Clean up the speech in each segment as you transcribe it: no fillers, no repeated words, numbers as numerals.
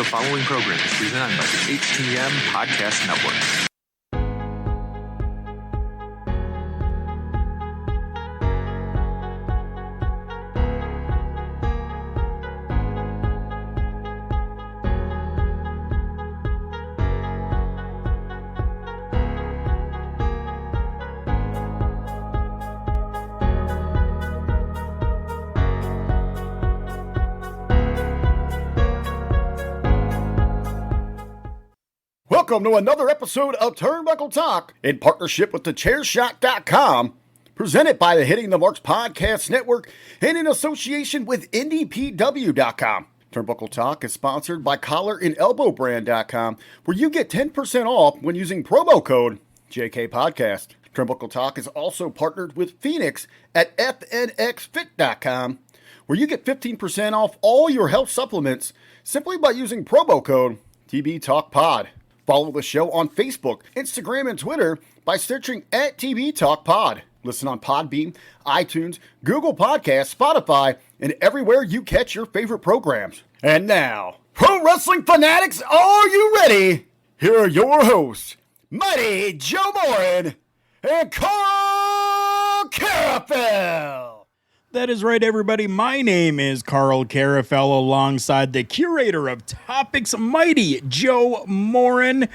The following program is presented by the HTM Podcast Network. Welcome to another episode of Turnbuckle Talk in partnership with the Chairshot.com, presented by the Hitting the Marks Podcast Network and in association with IndiePW.com. Turnbuckle Talk is sponsored by CollarandelbowBrand.com, where you get 10% off when using promo code JKPodcast. Turnbuckle Talk is also partnered with Phoenix at FNXFit.com, where you get 15% off all your health supplements simply by using promo code TBTalkPod. Follow the show on Facebook, Instagram, and Twitter by searching at TB Talk Pod. Listen on Podbean, iTunes, Google Podcasts, Spotify, and everywhere you catch your favorite programs. And now, pro wrestling fanatics, are you ready? Here are your hosts, Mighty Joe Morin and Karl Karufel. That is right, everybody. My name is Karl Karufel, alongside the curator of topics, Mighty Joe Morin.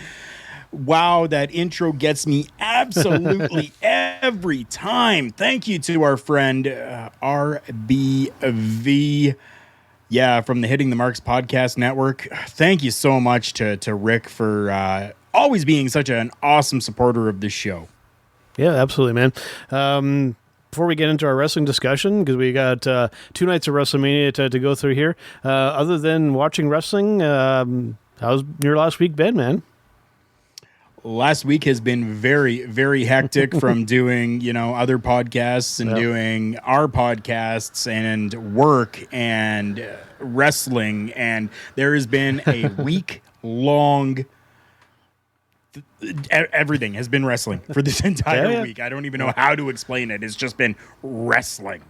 Wow, that intro gets me absolutely every time. Thank you to our friend RBV, from the Hitting the Marks Podcast Network. Thank you so much to Rick for always being such an awesome supporter of this show. Yeah, absolutely, man. Before we get into our wrestling discussion, because we got 2 nights of WrestleMania to go through here, other than watching wrestling, how's your last week been, man? Last week has been very, very hectic from doing, other podcasts and doing our podcasts and work and wrestling. And there has been a week-long everything has been wrestling for this entire week. I don't even know how to explain it. It's just been wrestling.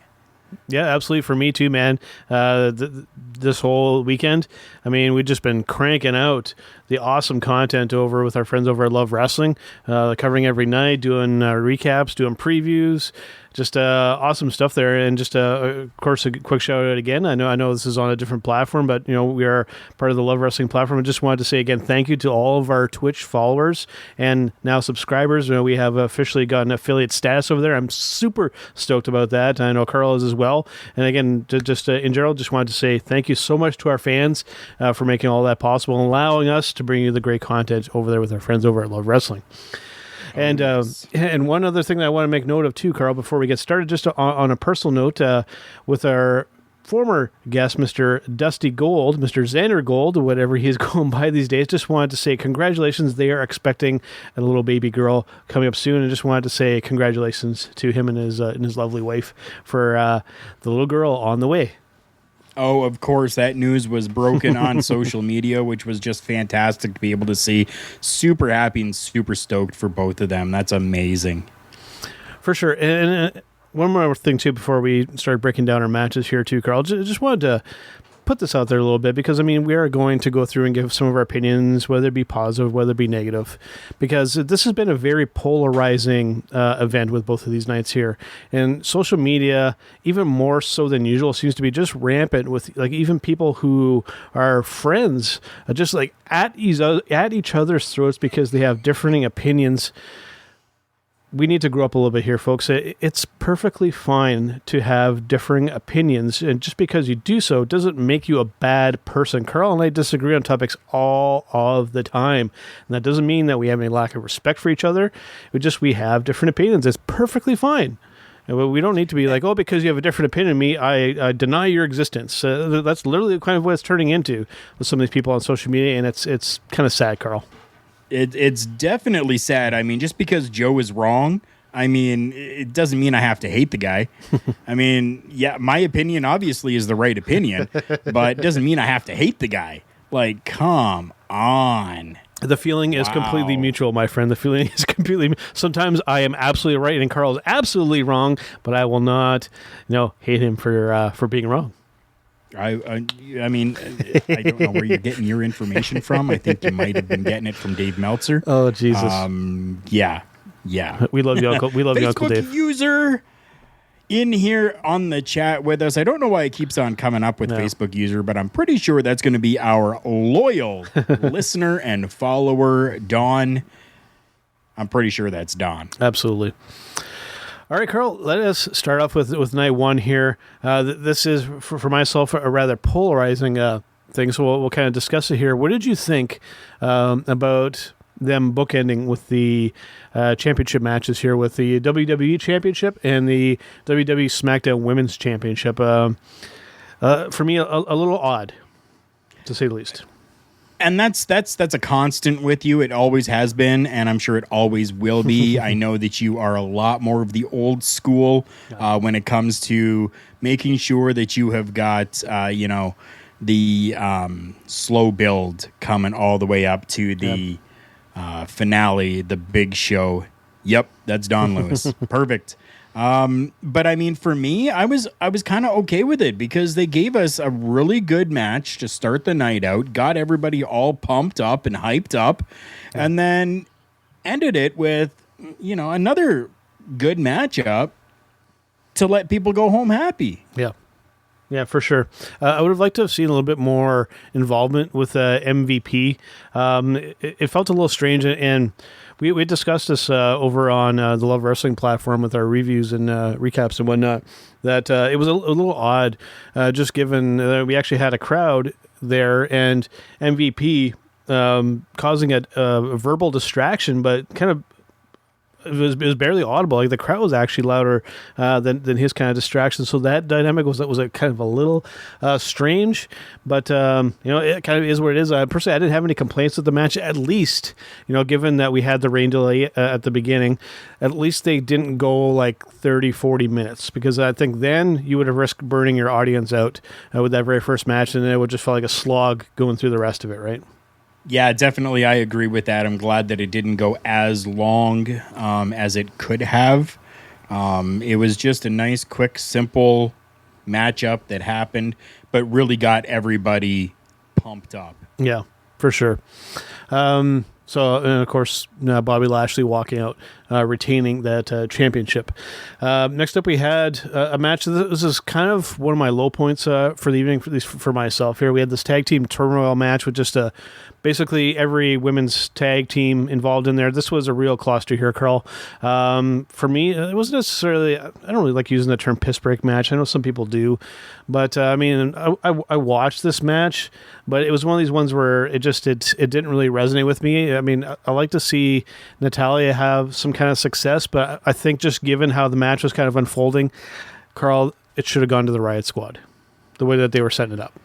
Yeah, absolutely. For me too, man. This whole weekend, we've just been cranking out the awesome content over with our friends over at Love Wrestling, covering every night, doing recaps, doing previews, just awesome stuff there. And just, of course, a quick shout out again. I know this is on a different platform, but we are part of the Love Wrestling platform. I just wanted to say again, thank you to all of our Twitch followers and now subscribers. We have officially gotten affiliate status over there. I'm super stoked about that. I know Karl is as well. And again, just in general, just wanted to say thank you so much to our fans for making all that possible and allowing us to bring you the great content over there with our friends over at Love Wrestling. And and one other thing that I want to make note of too, Karl, before we get started, just on a personal note, with our former guest, Mr. Dusty Gold, Mr. Xander Gold, whatever he's going by these days, just wanted to say congratulations. They are expecting a little baby girl coming up soon, and just wanted to say congratulations to him and his lovely wife for the little girl on the way. Oh, of course, that news was broken on social media, which was just fantastic to be able to see. Super happy and super stoked for both of them. That's amazing. For sure. And one more thing, too, before we start breaking down our matches here, too, Karl. Just wanted to put this out there a little bit because, we are going to go through and give some of our opinions, whether it be positive, whether it be negative, because this has been a very polarizing event with both of these nights here. And social media, even more so than usual, seems to be just rampant with even people who are friends, just at each other's throats because they have differing opinions. We need to grow up a little bit here, folks. It's perfectly fine to have differing opinions, and just because you do so doesn't make you a bad person. Karl and I disagree on topics all of the time, and that doesn't mean that we have any lack of respect for each other. We have different opinions. It's perfectly fine. And we don't need to be like, oh, because you have a different opinion than me, I deny your existence. That's literally kind of what it's turning into with some of these people on social media, and it's kind of sad, Karl. It's definitely sad. Just because Joe is wrong, it doesn't mean I have to hate the guy. My opinion obviously is the right opinion, but it doesn't mean I have to hate the guy. Come on. The feeling is completely mutual, my friend. The feeling is completely. Sometimes I am absolutely right and Karl is absolutely wrong, but I will not, hate him for being wrong. I mean, I don't know where you're getting your information from. I think you might have been getting it from Dave Meltzer. Oh, Jesus. Yeah. We love you, Uncle. We love you, Uncle Dave. Facebook user in here on the chat with us. I don't know why it keeps on coming up with Facebook user, but I'm pretty sure that's going to be our loyal listener and follower, Dawn. I'm pretty sure that's Dawn. Absolutely. All right, Karl, let us start off with night one here. This is, for myself, a rather polarizing thing, so we'll kind of discuss it here. What did you think about them bookending with the championship matches here with the WWE Championship and the WWE SmackDown Women's Championship? For me, a little odd, to say the least. And that's a constant with you. It always has been, and I'm sure it always will be. I know that you are a lot more of the old school when it comes to making sure that you have got, the slow build coming all the way up to the finale, the big show. Yep, that's Don Lewis. Perfect. But I mean, for me, I was kind of okay with it because they gave us a really good match to start the night out, got everybody all pumped up and hyped up, and then ended it with, another good matchup to let people go home happy. Yeah. Yeah, for sure. I would have liked to have seen a little bit more involvement with MVP. It felt a little strange, and we discussed this over on the Love Wrestling platform with our reviews and recaps and whatnot, that it was a little odd, just given we actually had a crowd there and MVP causing a verbal distraction, but kind of it was barely audible. Like the crowd was actually louder than his kind of distraction. So that dynamic was a kind of a little strange, but it kind of is what it is. Personally, I didn't have any complaints with the match. At least, given that we had the rain delay at the beginning, at least they didn't go like 30, 40 minutes, because I think then you would have risked burning your audience out with that very first match, and then it would just feel like a slog going through the rest of it, right? Yeah, definitely. I agree with that. I'm glad that it didn't go as long as it could have. It was just a nice, quick, simple matchup that happened, but really got everybody pumped up. Yeah, for sure. So, and of course, Bobby Lashley walking out, retaining that championship. Next up, we had a match. This is kind of one of my low points for the evening, at least for myself here. We had this tag team turmoil match with just basically every women's tag team involved in there. This was a real cluster here, Karl. For me, it wasn't necessarily, I don't really like using the term piss break match. I know some people do, but I watched this match, but it was one of these ones where it didn't really resonate with me. I mean, I like to see Natalya have some kind of success, but I think just given how the match was kind of unfolding, Karl, it should have gone to the Riot Squad, the way that they were setting it up.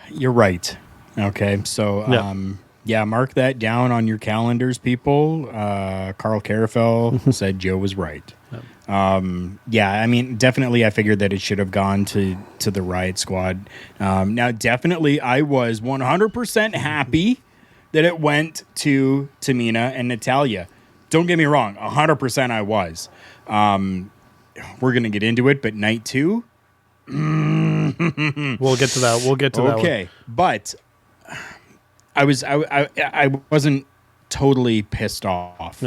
You're right. Okay, so mark that down on your calendars, people. Karl Karufel said Joe was right. I mean, definitely I figured that it should have gone to the Riot Squad. Now, definitely I was 100% happy that it went to Tamina and Natalya. Don't get me wrong, 100% I was. We're going to get into it, but night two... We'll get to that. Okay, but... I wasn't totally pissed off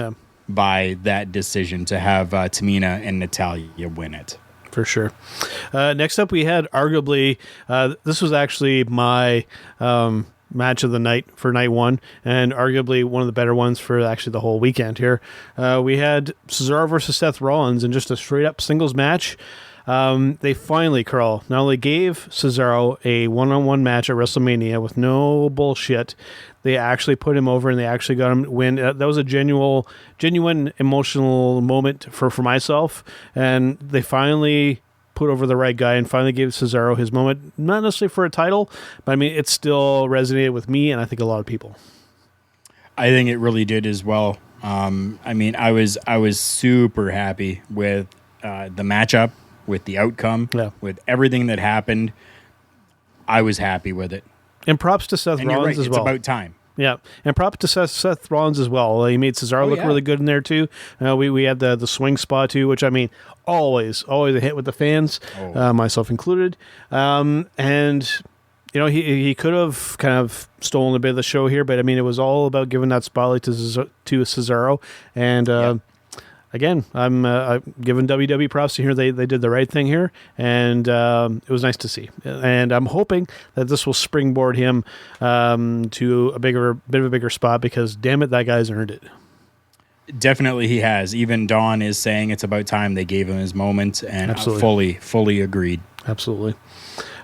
by that decision to have Tamina and Natalya win it. For sure. Next up, we had arguably, this was actually my match of the night for night one, and arguably one of the better ones for actually the whole weekend here. We had Cesar versus Seth Rollins in just a straight up singles match. They finally, Karl, not only gave Cesaro a one-on-one match at WrestleMania with no bullshit, they actually put him over and they actually got him to win. That was a genuine emotional moment for myself, and they finally put over the right guy and finally gave Cesaro his moment, not necessarily for a title, but I mean, it still resonated with me and I think a lot of people. I think it really did as well. I mean, I was super happy with the matchup, with the outcome, with everything that happened. I was happy with it. And props to Seth Rollins as well. It's about time. Yeah, and props to Seth Rollins as well. He made Cesar look really good in there too. We had the swing spot too, which I mean, always a hit with the fans, myself included. And you know, he could have kind of stolen a bit of the show here, but I mean, it was all about giving that spotlight to Cesaro. And again, I'm giving WWE props to here. They did the right thing here, and it was nice to see. And I'm hoping that this will springboard him to a bit of a bigger spot, because damn it, that guy's earned it. Definitely he has. Even Dawn is saying it's about time they gave him his moment, and fully agreed. Absolutely.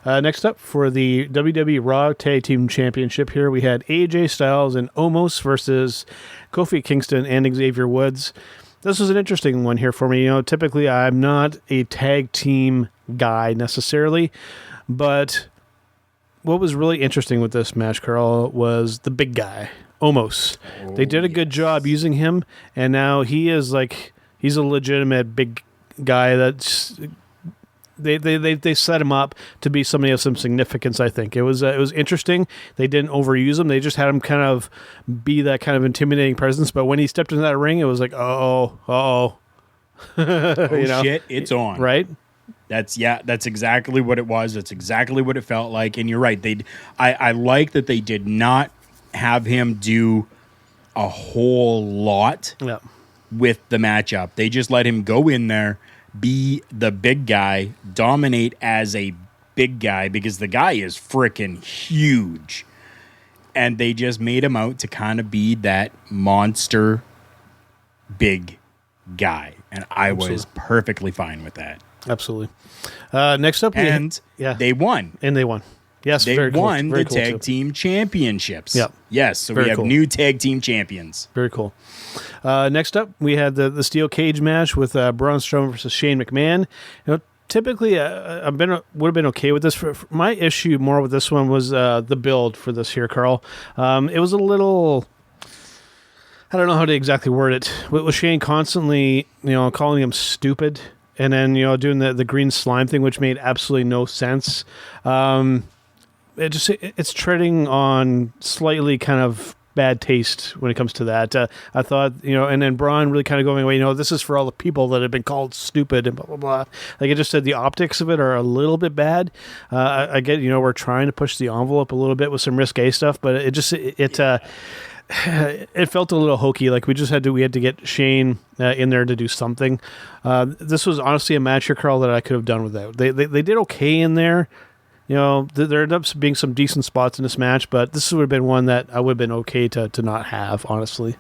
Next up for the WWE Raw Tag Team Championship here, we had AJ Styles and Omos versus Kofi Kingston and Xavier Woods. This was an interesting one here for me. You know, typically I'm not a tag team guy necessarily, but what was really interesting with this match, Karl, was the big guy, Omos. They did a good job using him, and now he's a legitimate big guy that's... They set him up to be somebody of some significance. I think it was interesting. They didn't overuse him. They just had him kind of be that kind of intimidating presence. But when he stepped into that ring, it was like, oh, shit, it's on. Right? That's exactly what it was. That's exactly what it felt like. And you're right. I like that they did not have him do a whole lot with the matchup. They just let him go in there, be the big guy, dominate as a big guy, because the guy is freaking huge. And they just made him out to kind of be that monster big guy. And I was perfectly fine with that. Absolutely. Next up, they won. And they won. Yes, they won the tag team championships. Yep. Yes, so we have new tag team champions. Very cool. Next up, we had the steel cage match with Braun Strowman versus Shane McMahon. You know, typically, would have been okay with this. For my issue more with this one was the build for this here, Karl. It was a little... I don't know how to exactly word it. With Shane constantly, calling him stupid, and then, doing the green slime thing, which made absolutely no sense. It's treading on slightly kind of bad taste when it comes to that. I thought, and then Braun really kind of going away, this is for all the people that have been called stupid and blah, blah, blah. Like, it just said the optics of it are a little bit bad. I get, we're trying to push the envelope a little bit with some risque stuff, but it felt a little hokey. Like we had to get Shane in there to do something. This was honestly a match here, Karl, that I could have done without. They did okay in there. There ended up being some decent spots in this match, but this would have been one that I would have been okay to not have, honestly.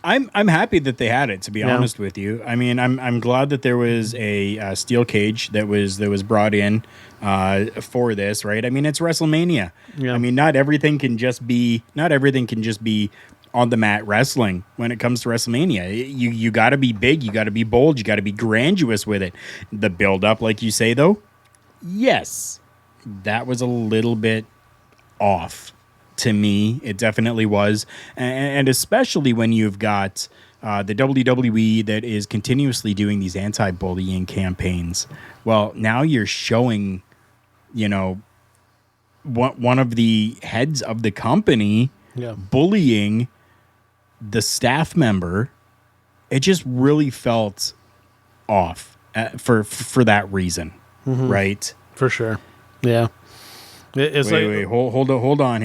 I'm happy that they had it, to be honest with you. I mean, I'm glad that there was a steel cage that was brought in for this, right? I mean, it's WrestleMania. Yeah. I mean, not everything can just be on the mat wrestling when it comes to WrestleMania. You got to be big, you got to be bold, you got to be grandiose with it. The build up, like you say, though, yes, that was a little bit off. To me, it definitely was. And especially when you've got the WWE that is continuously doing these anti-bullying campaigns. Well, now you're showing, one of the heads of the company bullying the staff member. It just really felt off for that reason, right? For sure. Yeah. Wait, hold on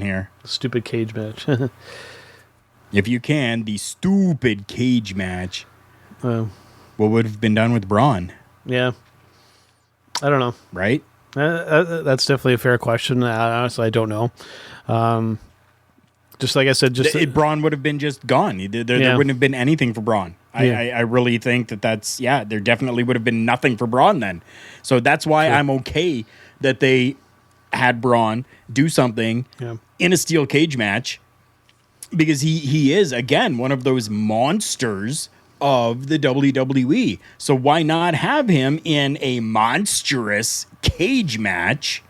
here. Stupid cage match. If you can, the stupid cage match. What would have been done with Braun? Yeah. I don't know. Right? That's definitely a fair question. Honestly, I don't know. Just like I said, Braun would have been just gone. There wouldn't have been anything for Braun. I really think there definitely would have been nothing for Braun then. So that's why I'm okay that they had Braun do something in a steel cage match, because he is, again, one of those monsters of the WWE. So why not have him in a monstrous cage match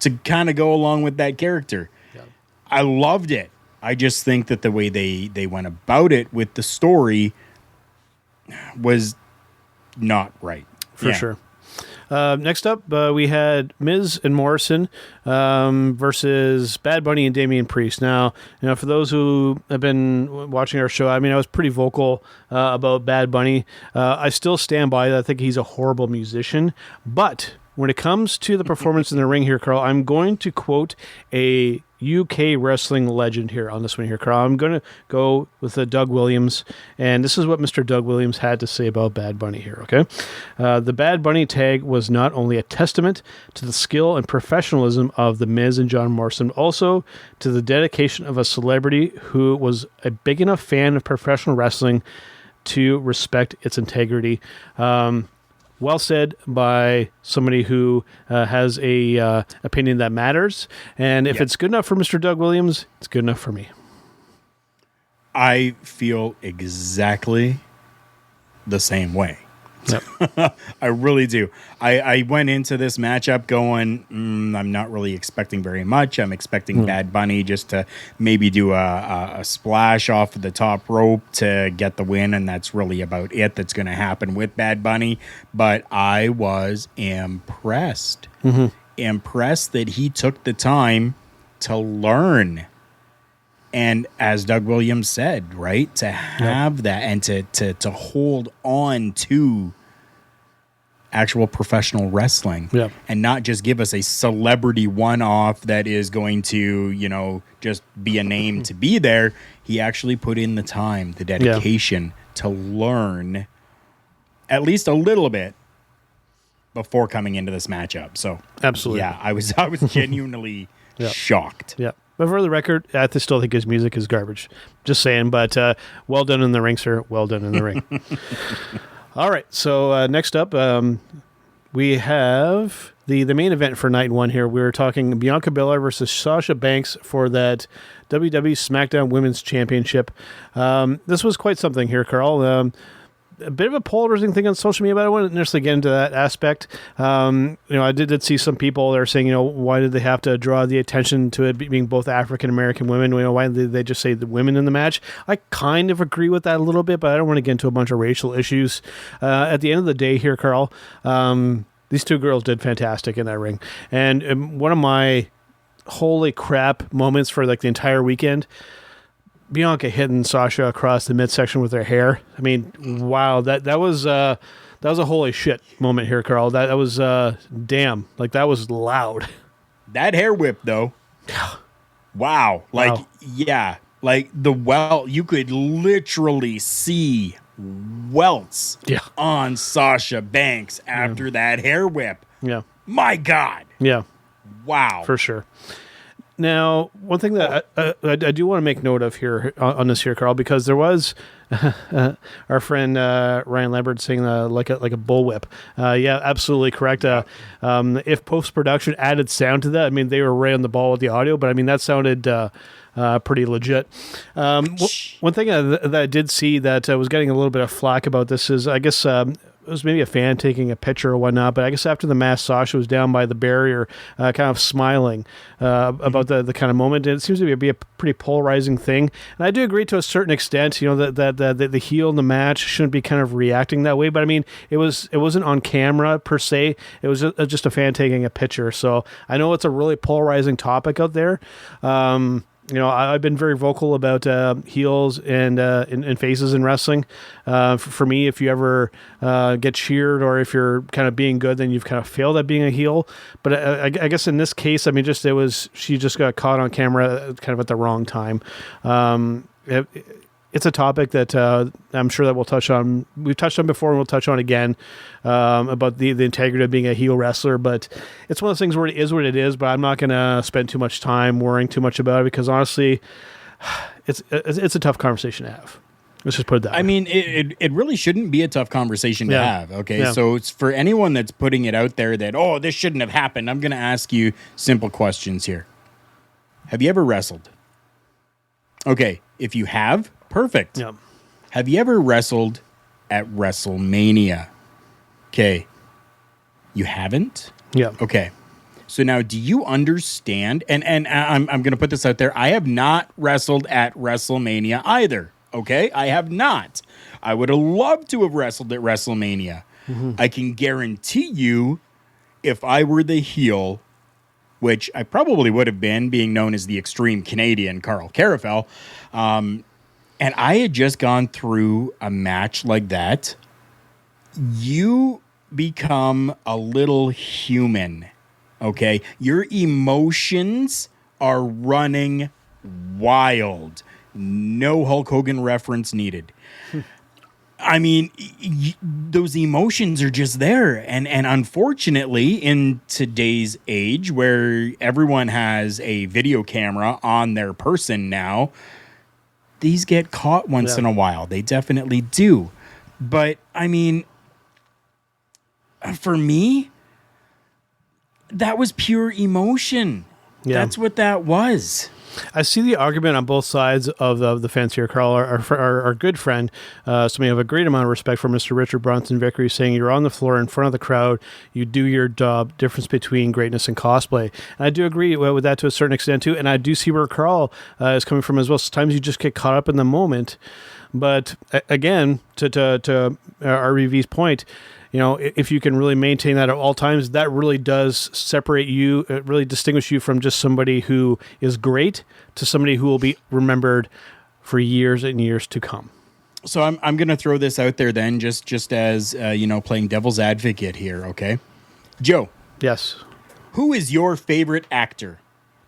to kind of go along with that character? Yeah. I loved it. I just think that the way they went about it with the story was not right. For sure. Next up, we had Miz and Morrison versus Bad Bunny and Damian Priest. Now, for those who have been watching our show, I was pretty vocal about Bad Bunny. I still stand by that. I think he's a horrible musician. But when it comes to the performance in the ring here, Karl, I'm going to quote a UK wrestling legend here on this one here, Karl. I'm going to go with Doug Williams, and this is what Mr. Doug Williams had to say about Bad Bunny here, okay? The Bad Bunny tag was not only a testament to the skill and professionalism of The Miz and John Morrison, also to the dedication of a celebrity who was a big enough fan of professional wrestling to respect its integrity. Well said by somebody who has a opinion that matters. And if it's good enough for Mr. Doug Williams, it's good enough for me. I feel exactly the same way. Yep. I really do. I went into this matchup going, I'm not really expecting very much. I'm expecting Bad Bunny just to maybe do a splash off of the top rope to get the win, and that's really about it that's going to happen with Bad Bunny. But I was impressed. Impressed that he took the time to learn. And as Doug Williams said, right, to have that and to hold on to actual professional wrestling and not just give us a celebrity one-off that is going to, just be a name to be there. He actually put in the time, the dedication to learn at least a little bit before coming into this matchup. So absolutely. Yeah, I was genuinely shocked. Yeah. But for the record, I still think his music is garbage. Just saying, but well done in the ring, sir. Well done in the ring. All right, so next up, we have the main event for night one here. We were talking Bianca Bella versus Sasha Banks for that WWE SmackDown Women's Championship. This was quite something here, Karl. A bit of a polarizing thing on social media, but I wouldn't necessarily get into that aspect. I did see some people that are saying, why did they have to draw the attention to it being both African-American women? Why did they just say the women in the match? I kind of agree with that a little bit, but I don't want to get into a bunch of racial issues. At the end of the day here, Karl, these two girls did fantastic in that ring. And one of my holy crap moments for the entire weekend, Bianca hitting Sasha across the midsection with her hair. I mean, wow, that was a holy shit moment here, Karl. That was damn, that was loud. That hair whip though. Wow. You could literally see welts on Sasha Banks after that hair whip. Yeah. My God. Yeah. Wow. For sure. Now, one thing that I do want to make note of here on this here, Karl, because there was our friend Ryan Lambert saying like a bullwhip. Yeah, absolutely correct. If post-production added sound to that, they were right on the ball with the audio, but that sounded pretty legit. One thing that I did see that was getting a little bit of flack about this is, I guess, it was maybe a fan taking a picture or whatnot, but I guess after the match, Sasha was down by the barrier, kind of smiling about the kind of moment. And it seems to be a pretty polarizing thing. And I do agree to a certain extent, that the heel in the match shouldn't be kind of reacting that way. But it wasn't on camera per se. It was just a fan taking a picture. So I know it's a really polarizing topic out there. I've been very vocal about heels and faces in wrestling. For me, if you ever get cheered or if you're kind of being good, then you've kind of failed at being a heel. But I guess in this case, she just got caught on camera kind of at the wrong time. It's a topic that I'm sure that we'll touch on. We've touched on before, and we'll touch on again about the integrity of being a heel wrestler. But it's one of those things where it is what it is. But I'm not going to spend too much time worrying too much about it because honestly, it's a tough conversation to have. Let's just put it that way. It really shouldn't be a tough conversation to have. Okay, so it's for anyone that's putting it out there that this shouldn't have happened. I'm going to ask you simple questions here. Have you ever wrestled? Okay, if you have. Perfect. Yeah. Have you ever wrestled at WrestleMania? Okay. You haven't? Yeah. Okay. So now do you understand? And I'm going to put this out there. I have not wrestled at WrestleMania either. Okay. I have not. I would have loved to have wrestled at WrestleMania. Mm-hmm. I can guarantee you if I were the heel, which I probably would have been, being known as the extreme Canadian Karl Karufel, and I had just gone through a match like that, you become a little human, okay? Your emotions are running wild. No Hulk Hogan reference needed. I mean, those emotions are just there. And unfortunately, in today's age where everyone has a video camera on their person now, these get caught once in a while. They definitely do. But, I mean, for me, that was pure emotion. Yeah. That's what that was. I see the argument on both sides of the fence here, Karl. Our good friend, somebody I have a great amount of respect for, Mr. Richard Bronson Vickery, saying you're on the floor in front of the crowd, you do your job, difference between greatness and cosplay. And I do agree with that to a certain extent too, and I do see where Karl is coming from as well. Sometimes you just get caught up in the moment. But again, to RBV's point, you know, if you can really maintain that at all times, that really does separate you, it really distinguish you from just somebody who is great to somebody who will be remembered for years and years to come. So I'm going to throw this out there then, just as, playing devil's advocate here, okay? Joe. Yes. Who is your favorite actor?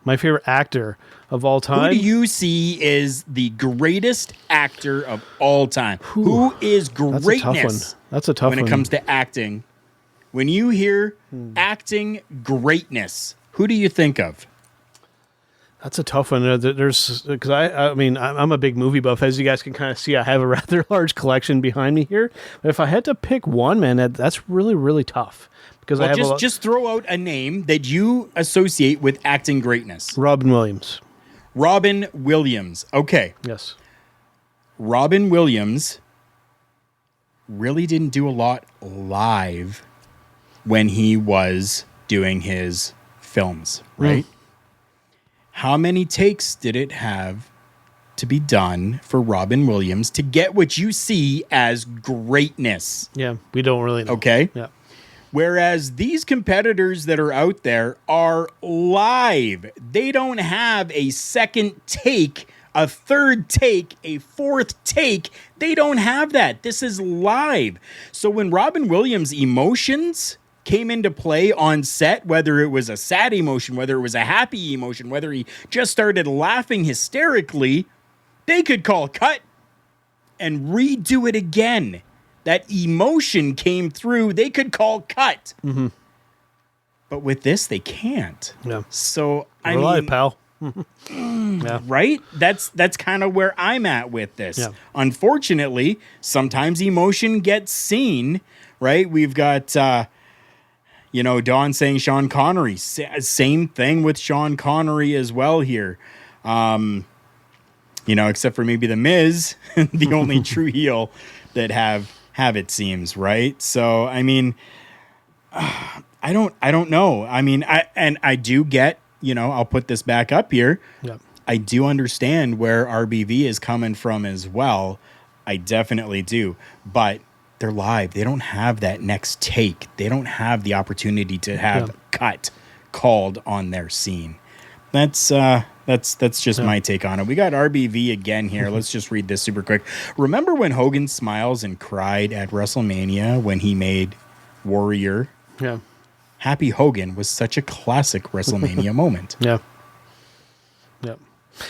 My favorite actor of all time? Who do you see is the greatest actor of all time? Who is greatness? That's a tough one. When it comes to acting. When you hear acting greatness, who do you think of? That's a tough one. There's because I mean I'm a big movie buff, as you guys can kind of see. I have a rather large collection behind me here. But if I had to pick one, man, that's really, really tough. Because just throw out a name that you associate with acting greatness. Robin Williams. Robin Williams. Okay. Yes. Robin Williams really didn't do a lot live when he was doing his films, right? How many takes did it have to be done for Robin Williams to get what you see as greatness? Yeah, we don't really know. Okay. Yeah. Whereas these competitors that are out there are live. They don't have a second take, a third take, a fourth take. They don't have that. This is live. So when Robin Williams' emotions came into play on set, whether it was a sad emotion, whether it was a happy emotion, whether he just started laughing hysterically, they could call cut and redo it again. That emotion came through. They could call cut. Mm-hmm. But with this, they can't. Yeah. So, pal. Yeah. Right? That's kind of where I'm at with this. Yeah. Unfortunately, sometimes emotion gets seen, right? We've got, Dawn saying Sean Connery. Same thing with Sean Connery as well here. Except for maybe The Miz, the only true heel that have it seems, right? So, I mean, I don't know. I mean, I do get, I'll put this back up here. Yeah. I do understand where RBV is coming from as well. I definitely do. But they're live. They don't have that next take. They don't have the opportunity to have cut called on their scene. That's just my take on it. We got RBV again here. Let's just read this super quick. Remember when Hogan smiles and cried at WrestleMania when he made Warrior? Yeah. Happy Hogan was such a classic WrestleMania moment. Yeah. Yeah.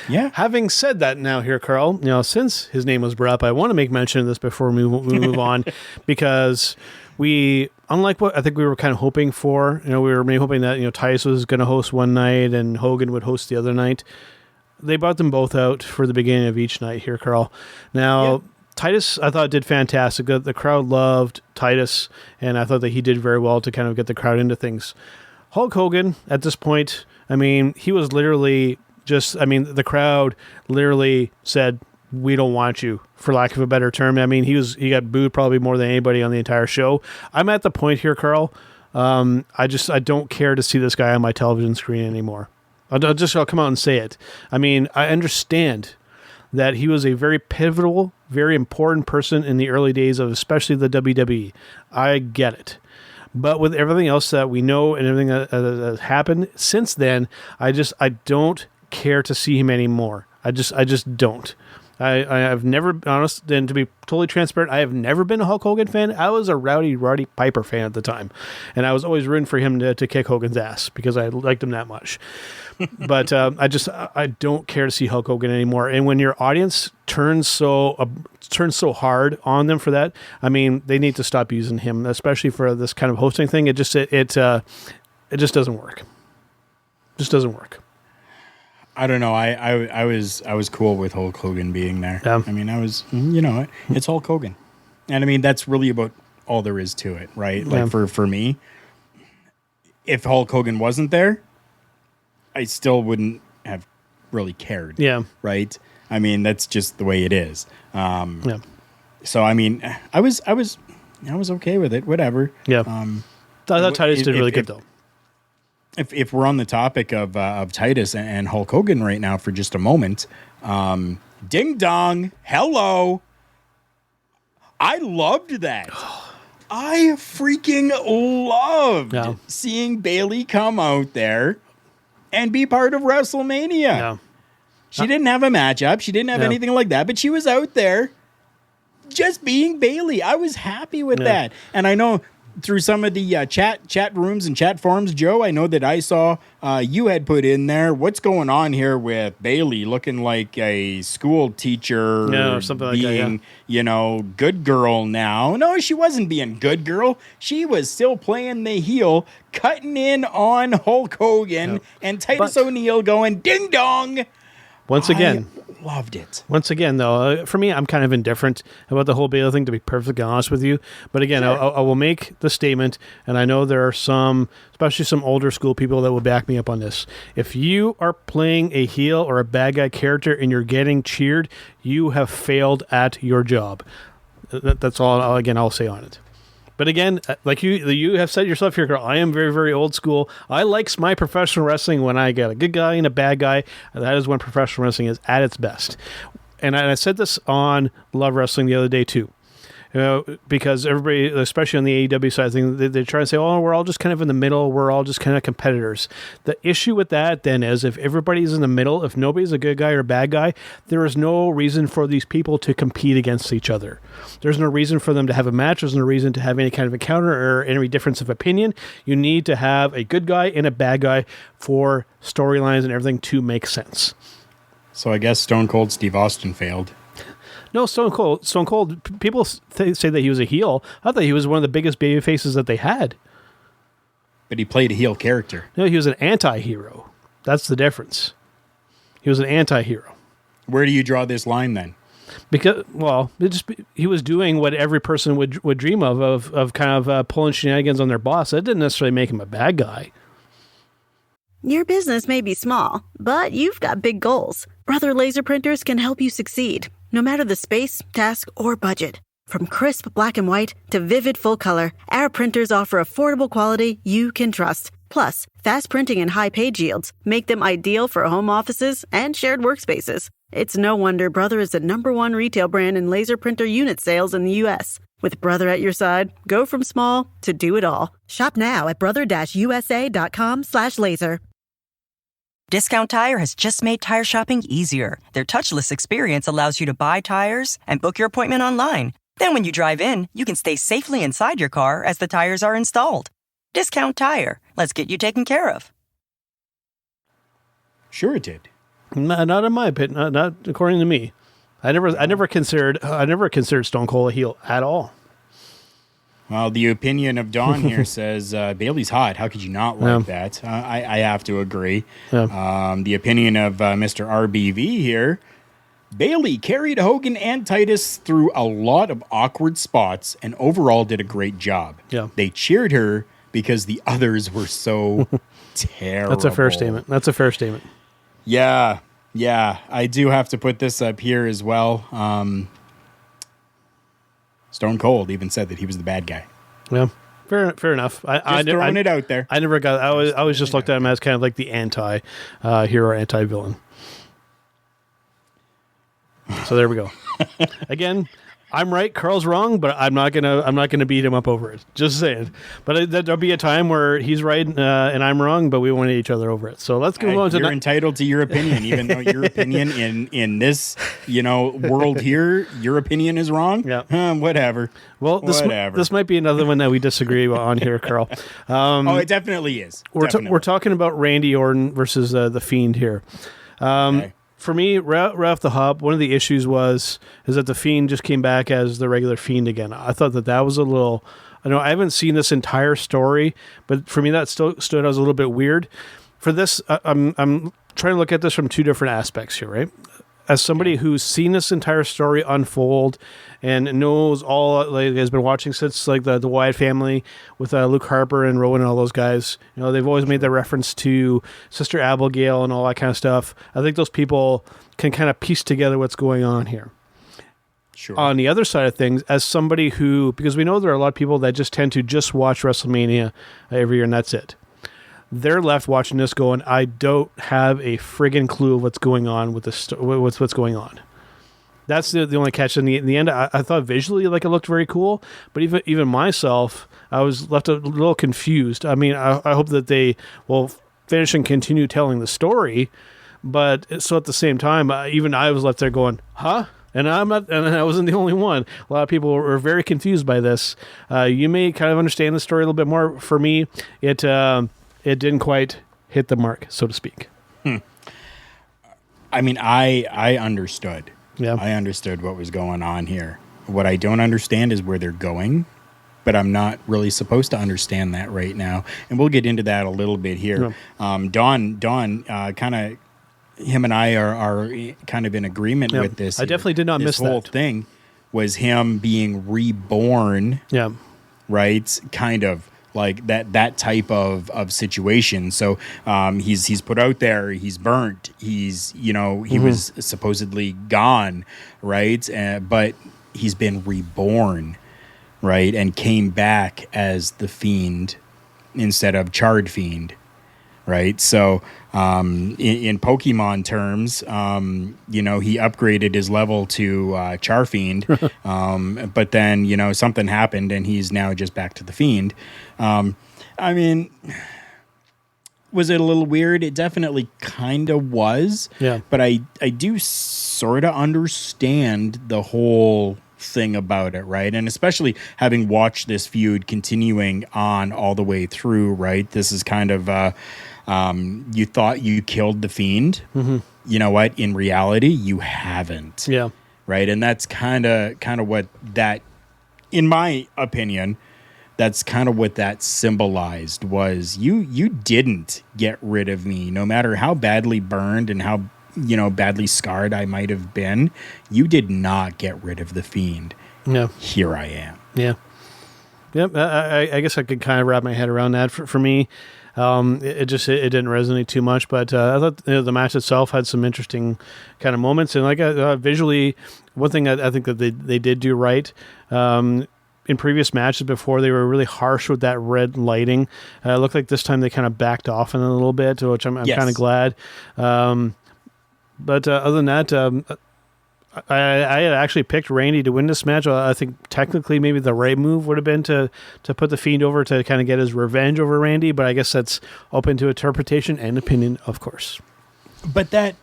Yeah. Having said that now here, Karl, since his name was brought up, I want to make mention of this before we move on, because unlike what I think we were kind of hoping for, we were maybe hoping that, Titus was going to host one night and Hogan would host the other night. They brought them both out for the beginning of each night here, Karl. Now, Titus, I thought, did fantastic. The crowd loved Titus, and I thought that he did very well to kind of get the crowd into things. Hulk Hogan, at this point, I mean, he was literally the crowd literally said, "We don't want you," for lack of a better term. I mean, he got booed probably more than anybody on the entire show. I'm at the point here, Karl. I don't care to see this guy on my television screen anymore. I'll come out and say it. I mean, I understand that he was a very pivotal, very important person in the early days of especially the WWE. I get it. But with everything else that we know and everything that has happened since then, I don't care to see him anymore. I just don't. I've never, honest, and to be totally transparent, I have never been a Hulk Hogan fan. I was a Roddy Piper fan at the time, and I was always rooting for him to kick Hogan's ass because I liked him that much. But I don't care to see Hulk Hogan anymore. And when your audience turns so hard on them for that, I mean, they need to stop using him, especially for this kind of hosting thing. It just doesn't work. Just doesn't work. I don't know. I was cool with Hulk Hogan being there. Yeah. I mean, it's Hulk Hogan, and I mean that's really about all there is to it, right? Like for me, if Hulk Hogan wasn't there, I still wouldn't have really cared. Yeah. Right. I mean, that's just the way it is. So I mean, I was okay with it. Whatever. Yeah. I thought Titus did really good though. If we're on the topic of Titus and Hulk Hogan right now for just a moment, ding dong, hello. I loved that. I freaking loved seeing Bayley come out there and be part of WrestleMania. Yeah. She didn't have a matchup. She didn't have anything like that, but she was out there just being Bayley. I was happy with that. And I know through some of the chat rooms and chat forums, Joe, I know that I saw you had put in there, what's going on here with Bayley looking like a school teacher or something like being, that, good girl now. No, she wasn't being good girl. She was still playing the heel, cutting in on Hulk Hogan and Titus O'Neil going ding dong. Once again, I loved it. Once again, though, for me, I'm kind of indifferent about the whole Bayley thing, to be perfectly honest with you. But again, sure. I will make the statement, and I know there are some, especially some older school people that will back me up on this. If you are playing a heel or a bad guy character and you're getting cheered, you have failed at your job. That's all, I'll say on it. But again, like you have said yourself here, Karl, I am very, very old school. I like my professional wrestling when I get a good guy and a bad guy. That is when professional wrestling is at its best. And I said this on Love Wrestling the other day too. Because everybody, especially on the AEW side of things, they try to say, oh, we're all just kind of in the middle. We're all just kind of competitors. The issue with that then is if everybody's in the middle, if nobody's a good guy or a bad guy, there is no reason for these people to compete against each other. There's no reason for them to have a match. There's no reason to have any kind of encounter or any difference of opinion. You need to have a good guy and a bad guy for storylines and everything to make sense. So I guess Stone Cold Steve Austin failed. No, Stone Cold. People say that he was a heel. I thought he was one of the biggest baby faces that they had. But he played a heel character. No, he was an anti-hero. That's the difference. He was an anti-hero. Where do you draw this line then? Because, well, he was doing what every person would dream of kind of pulling shenanigans on their boss. That didn't necessarily make him a bad guy. Your business may be small, but you've got big goals. Brother Laser Printers can help you succeed, no matter the space, task, or budget. From crisp black and white to vivid full color, our printers offer affordable quality you can trust. Plus, fast printing and high page yields make them ideal for home offices and shared workspaces. It's no wonder Brother is the #1 retail brand in laser printer unit sales in the U.S. With Brother at your side, go from small to do it all. Shop now at brother-usa.com/laser. Discount Tire has just made tire shopping easier. Their touchless experience allows you to buy tires and book your appointment online. Then when you drive in, you can stay safely inside your car as the tires are installed. Discount Tire. Let's get you taken care of. Sure it did. Not in my opinion. Not according to me. I never considered Stone Cold a heel at all. Well, the opinion of Don here says Bayley's hot. How could you not like that? I have to agree. Yeah. The opinion of Mr. RBV here, Bayley carried Hogan and Titus through a lot of awkward spots and overall did a great job. Yeah. They cheered her because the others were so terrible. That's a fair statement. Yeah. I do have to put this up here as well. Stone Cold even said that he was the bad guy. Yeah, fair enough. Just throwing it out there. I never got. I always just looked at him as kind of like the anti-hero, anti-villain. So there we go. Again, I'm right, Karl's wrong, but I'm not gonna beat him up over it. Just saying. But there'll be a time where he's right and I'm wrong, but we won't hit each other over it. So let's go on to. You're entitled to your opinion, even though your opinion in this world here, your opinion is wrong. Yeah. Whatever. Well, this might be another one that we disagree on here, Karl. It definitely is. We're talking about Randy Orton versus the Fiend here. Okay. For me, right off the hop, one of the issues is that the Fiend just came back as the regular Fiend again. I thought that was a little. I know I haven't seen this entire story, but for me that still stood as a little bit weird. For this, I'm trying to look at this from two different aspects here, right? As somebody who's seen this entire story unfold and knows has been watching since the Wyatt family with Luke Harper and Rowan and all those guys. They've always made the reference to Sister Abigail and all that kind of stuff. I think those people can kind of piece together what's going on here. Sure. On the other side of things, as somebody who, because we know there are a lot of people that just tend to just watch WrestleMania every year and that's it. They're left watching this going, I don't have a friggin' clue of what's going on with what's going on. That's the only catch. In the end, I thought visually it looked very cool, but even myself, I was left a little confused. I mean, I hope that they will finish and continue telling the story, but so at the same time, even I was left there going, huh? And I wasn't the only one. A lot of people were very confused by this. You may kind of understand the story a little bit more. For me, it didn't quite hit the mark, so to speak. I mean, I understood. Yeah. I understood what was going on here. What I don't understand is where they're going, but I'm not really supposed to understand that right now. And we'll get into that a little bit here. Yeah. Don, kind of, him and I are kind of in agreement with this. I definitely did not miss that. This whole thing was him being reborn. Yeah. Right? Kind of. Like that type of situation. So he's put out there. He's burnt. He was supposedly gone, right? But he's been reborn, right, and came back as the Fiend instead of Charred Fiend, right? So in Pokemon terms, he upgraded his level to Char Fiend, but then something happened and he's now just back to the Fiend. I mean, was it a little weird? It definitely kind of was. Yeah. But I do sort of understand the whole thing about it, right? And especially having watched this feud continuing on all the way through, right? This is kind of, you thought you killed the Fiend. Mm-hmm. You know what? In reality, you haven't. Yeah. Right? And that's kind of what that, in my opinion, that's kind of what that symbolized was you didn't get rid of me, no matter how badly burned and how badly scarred I might have been. You did not get rid of the Fiend. No. Here I am. Yeah. Yep. I guess I could kind of wrap my head around that. For me, it didn't resonate too much, but I thought the match itself had some interesting kind of moments, and visually, one thing I think that they did do right. In previous matches before, they were really harsh with that red lighting. It looked like this time they kind of backed off in a little bit, which I'm kind of glad. But other than that, I had actually picked Randy to win this match. I think technically maybe the right move would have been to put the Fiend over to kind of get his revenge over Randy, but I guess that's open to interpretation and opinion, of course. But to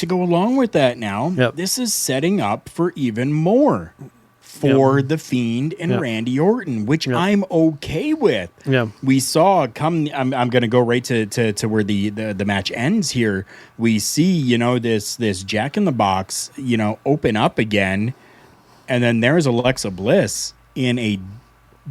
go along with that now, This is setting up for even more. For the Fiend and Randy Orton, which I'm okay with. Yeah, we saw come. I'm going to go right to where the match ends here. We see this Jack in the Box open up again, and then there's Alexa Bliss in a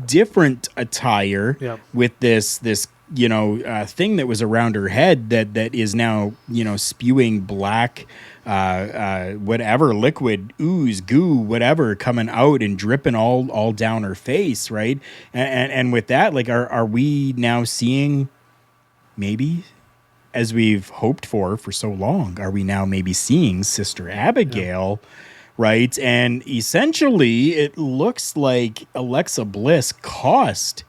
different attire with this thing that was around her head that is now spewing black. Whatever liquid, ooze, goo, whatever, coming out and dripping all down her face, right? And with that, are we now seeing, maybe, as we've hoped for so long, are we now maybe seeing Sister Abigail, right? And essentially, it looks like Alexa Bliss cost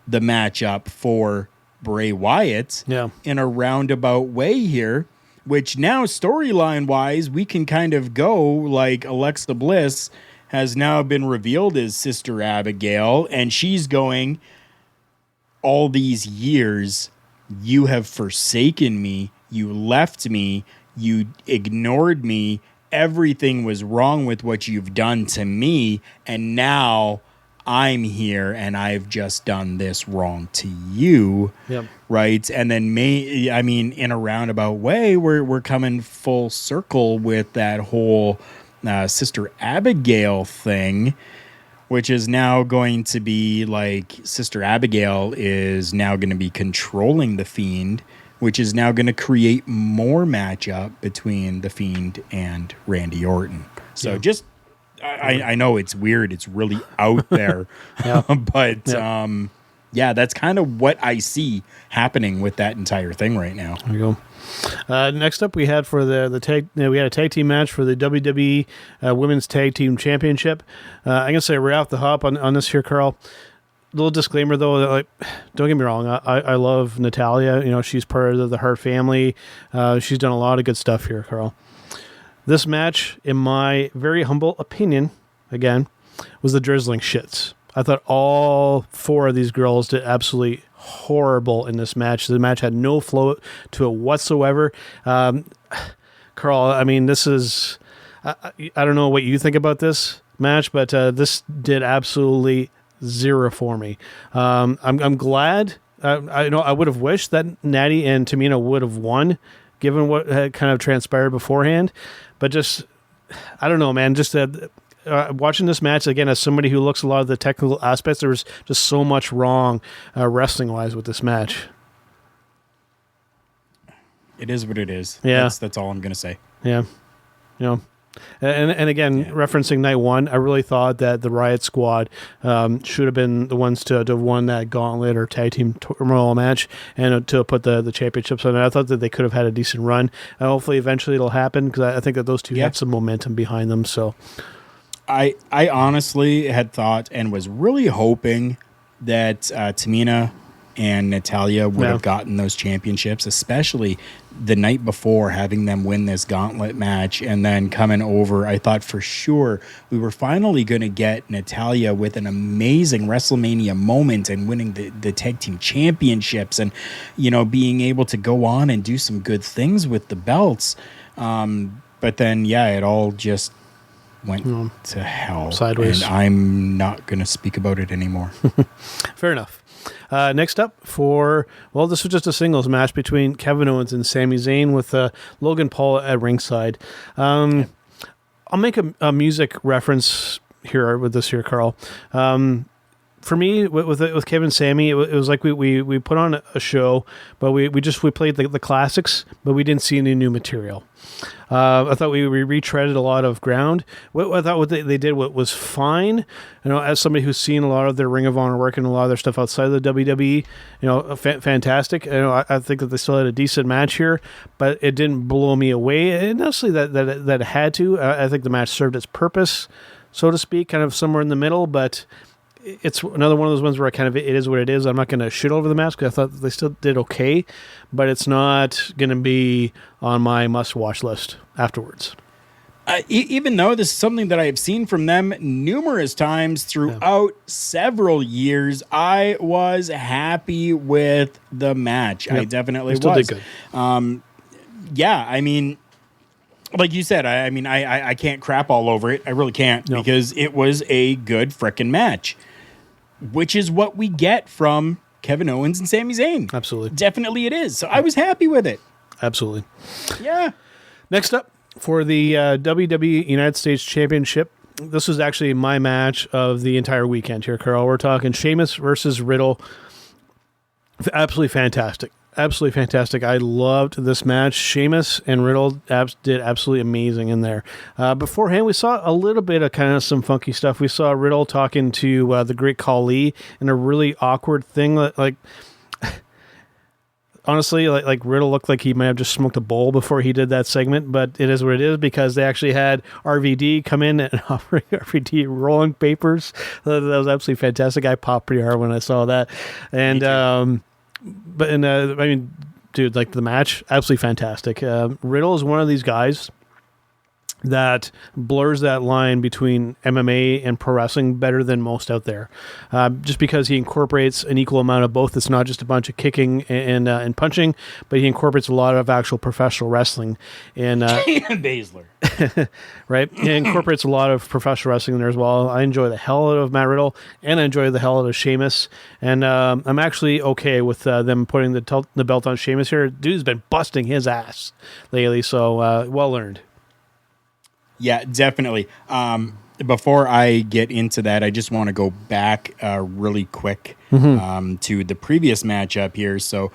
the matchup for Bray Wyatt in a roundabout way here. Which now, storyline-wise, we can kind of go like Alexa Bliss has now been revealed as Sister Abigail, and she's going, all these years, you have forsaken me, you left me, you ignored me, everything was wrong with what you've done to me, and now I'm here and I've just done this wrong to you. Yep. Right. And then in a roundabout way, we're coming full circle with that whole Sister Abigail thing, which is now going to be like Sister Abigail is now going to be controlling the Fiend, which is now going to create more matchup between the Fiend and Randy Orton. So just, I know it's weird. It's really out there, but that's kind of what I see happening with that entire thing right now. There you go. Next up, we had for the tag. We had a tag team match for the WWE Women's Tag Team Championship. I'm gonna say right off the hop on this here, Karl. Little disclaimer though, that, like, don't get me wrong. I love Natalya. You know, she's part of the Hart family. She's done a lot of good stuff here, Karl. This match, in my very humble opinion, again, was the drizzling shits. I thought all four of these girls did absolutely horrible in this match. The match had no flow to it whatsoever. Karl, I mean, this is... I don't know what you think about this match, but this did absolutely zero for me. I'm glad. I know I would have wished that Natty and Tamina would have won, given what had kind of transpired beforehand. But just, I don't know, man. Just watching this match, again, as somebody who looks a lot of the technical aspects, there was just so much wrong wrestling-wise with this match. It is what it is. Yeah. That's all I'm going to say. Yeah. You know. And again, referencing night one, I really thought that the Riot Squad should have been the ones to have won that gauntlet or tag team turmoil match and to put the championships on it. I thought that they could have had a decent run. Hopefully, eventually it'll happen because I think that those two have some momentum behind them. So, I honestly had thought and was really hoping that Tamina and Natalya would have gotten those championships, especially the night before, having them win this gauntlet match and then coming over. I thought for sure we were finally going to get Natalya with an amazing WrestleMania moment and winning the tag team championships and, you know, being able to go on and do some good things with the belts. But then, it all just went to hell. Sideways. And I'm not going to speak about it anymore. Fair enough. Next up this was just a singles match between Kevin Owens and Sami Zayn with Logan Paul at ringside. I'll make a music reference here with this here, Karl. For me, with Kevin and Sami, it was like we put on a show, but we played the classics, but we didn't see any new material. I thought we retreaded a lot of ground. I thought what they did was fine. You know, as somebody who's seen a lot of their Ring of Honor work and a lot of their stuff outside of the WWE, you know, fantastic. You know, I think that they still had a decent match here, but it didn't blow me away. And honestly, that it had to. I think the match served its purpose, so to speak, kind of somewhere in the middle, but it's another one of those ones where it is what it is. I'm not going to shit over the match because I thought they still did okay, but it's not going to be on my must-watch list afterwards. Even though this is something that I have seen from them numerous times throughout several years, I was happy with the match. Yep. I definitely still was. Did good. I mean, like you said, I can't crap all over it. I really can't because it was a good frickin' match, which is what we get from Kevin Owens and Sami Zayn. Absolutely. Definitely it is. So I was happy with it. Absolutely. Yeah. Next up for the WWE United States Championship, this was actually my match of the entire weekend here, Karl. We're talking Sheamus versus Riddle. Absolutely fantastic. Absolutely fantastic. I loved this match. Sheamus and Riddle did absolutely amazing in there. Beforehand, we saw a little bit of kind of some funky stuff. We saw Riddle talking to the great Khali in a really awkward thing. Like honestly, like Riddle looked like he might have just smoked a bowl before he did that segment, but it is what it is because they actually had RVD come in and offering RVD rolling papers. That was absolutely fantastic. I popped pretty hard when I saw that. And dude, like the match, absolutely fantastic. Riddle is one of these guys that blurs that line between MMA and pro wrestling better than most out there. Just because he incorporates an equal amount of both. It's not just a bunch of kicking and punching, but he incorporates a lot of actual professional wrestling. And Baszler. right? He incorporates a lot of professional wrestling in there as well. I enjoy the hell out of Matt Riddle, and I enjoy the hell out of Sheamus. And I'm actually okay with them putting the belt on Sheamus here. Dude's been busting his ass lately, so well earned. Yeah, definitely. Before I get into that, I just want to go back really quick to the previous matchup here. So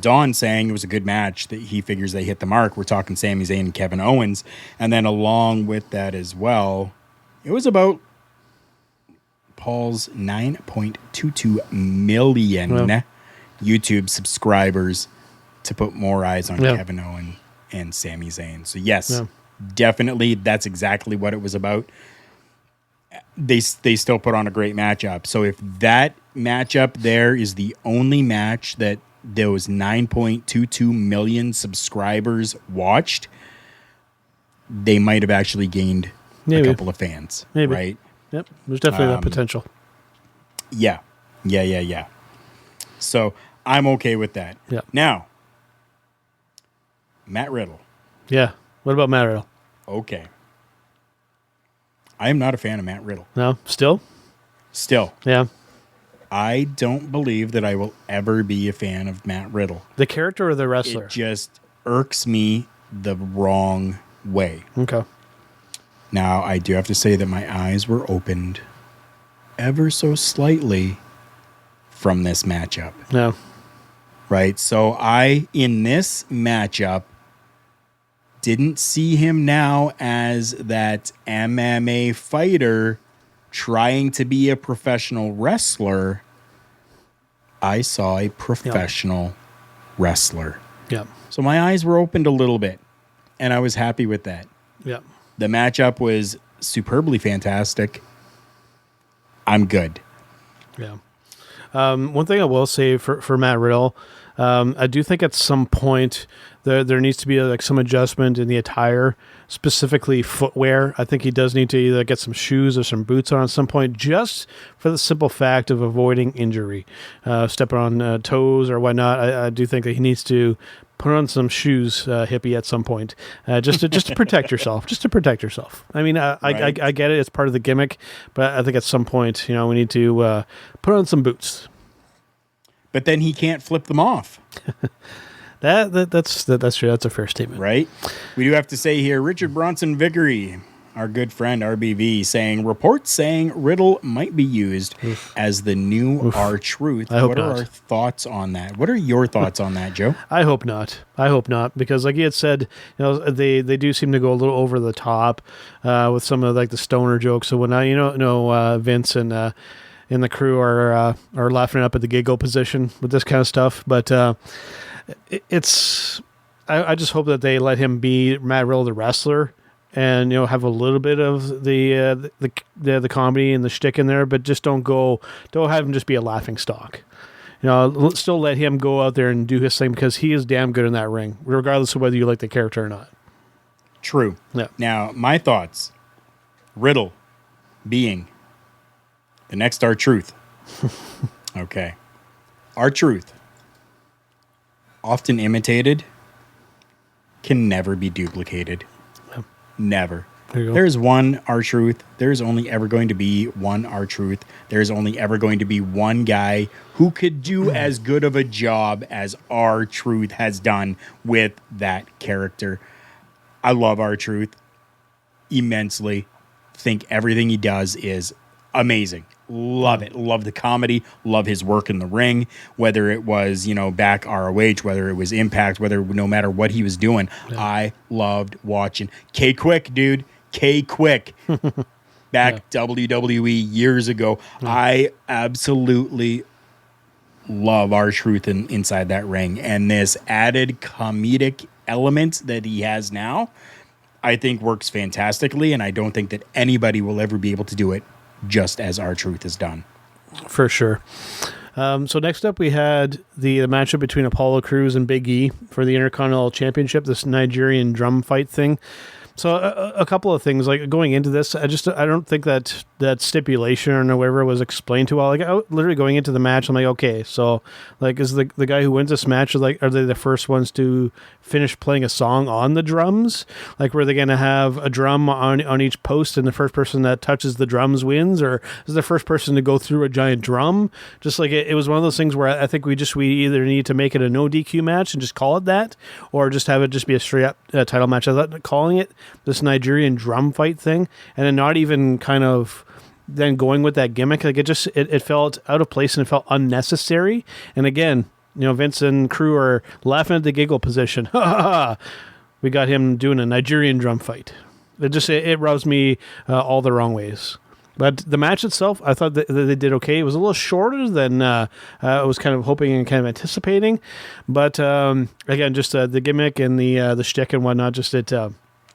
Don saying it was a good match, that he figures they hit the mark. We're talking Sami Zayn and Kevin Owens. And then along with that as well, it was about Paul's 9.22 million YouTube subscribers to put more eyes on Kevin Owens and Sami Zayn. So yes, definitely that's exactly what it was about. They still put on a great matchup. So if that matchup there is the only match that those 9.22 million subscribers watched, they might have actually gained a couple of fans. Maybe. Right? Yep. There's definitely that potential. Yeah. So I'm okay with that. Yeah. Now, Matt Riddle. Yeah. What about Matt Riddle? Okay. I am not a fan of Matt Riddle. No? Still? Yeah. I don't believe that I will ever be a fan of Matt Riddle. The character or the wrestler? It just irks me the wrong way. Okay. Now, I do have to say that my eyes were opened ever so slightly from this matchup. No. Right? So in this matchup, didn't see him now as that MMA fighter trying to be a professional wrestler. I saw a professional wrestler. Yeah. So my eyes were opened a little bit, and I was happy with that. Yeah. The matchup was superbly fantastic. I'm good. Yeah. One thing I will say for Matt Riddle, I do think at some point there needs to be like some adjustment in the attire, specifically footwear. I think he does need to either get some shoes or some boots on at some point, just for the simple fact of avoiding injury. Stepping on toes or whatnot, I do think that he needs to put on some shoes, hippie, at some point, just to protect yourself. Just to protect yourself. I mean, I get it; it's part of the gimmick, but I think at some point, we need to put on some boots. But then he can't flip them off. That's true. That's a fair statement, right? We do have to say here, Richard Bronson Vickery, our good friend RBV, saying reports saying Riddle might be used as the new R-Truth. What are our thoughts on that? What are your thoughts on that, Joe? I hope not. Because like he had said, they do seem to go a little over the top with some of like the stoner jokes and whatnot. Vince and the crew are laughing up at the giggle position with this kind of stuff, but I just hope that they let him be Matt Riddle the wrestler, and have a little bit of the comedy and the shtick in there, but just don't have him just be a laughing stock. Still let him go out there and do his thing, because he is damn good in that ring, regardless of whether you like the character or not. True. Yeah. Now, my thoughts: Riddle being the next R-Truth. Okay. R-Truth, often imitated, can never be duplicated. Yeah. Never. There you go. There's one R-Truth. There's only ever going to be one R-Truth. There's only ever going to be one guy who could do as good of a job as R-Truth has done with that character. I love R-Truth immensely. Think everything he does is amazing. Love it. Love the comedy. Love his work in the ring, whether it was, back ROH, whether it was Impact, no matter what he was doing. Yeah. I loved watching K-Quick, dude. K-Quick. Back WWE years ago. Yeah. I absolutely love R-Truth inside that ring. And this added comedic element that he has now, I think works fantastically. And I don't think that anybody will ever be able to do it just as R-Truth has done. For sure. So next up we had the matchup between Apollo Crews and Big E for the Intercontinental Championship, this Nigerian drum fight thing. So a couple of things, like going into this, I don't think that stipulation or whatever was explained too well. Like literally going into the match, I'm like, okay, so like is the guy who wins this match, like, are they the first ones to finish playing a song on the drums? Like, were they going to have a drum on each post and the first person that touches the drums wins, or is the first person to go through a giant drum? Just like it was one of those things where I think we either need to make it a no DQ match and just call it that, or just have it just be a straight up title match. I thought calling it this Nigerian drum fight thing, and then not even kind of then going with that gimmick, like it felt out of place and it felt unnecessary. And again, Vince and crew are laughing at the giggle position. We got him doing a Nigerian drum fight. It roused me all the wrong ways. But the match itself, I thought that they did okay. It was a little shorter than I was kind of hoping and kind of anticipating. But again, just the gimmick and the shtick and whatnot,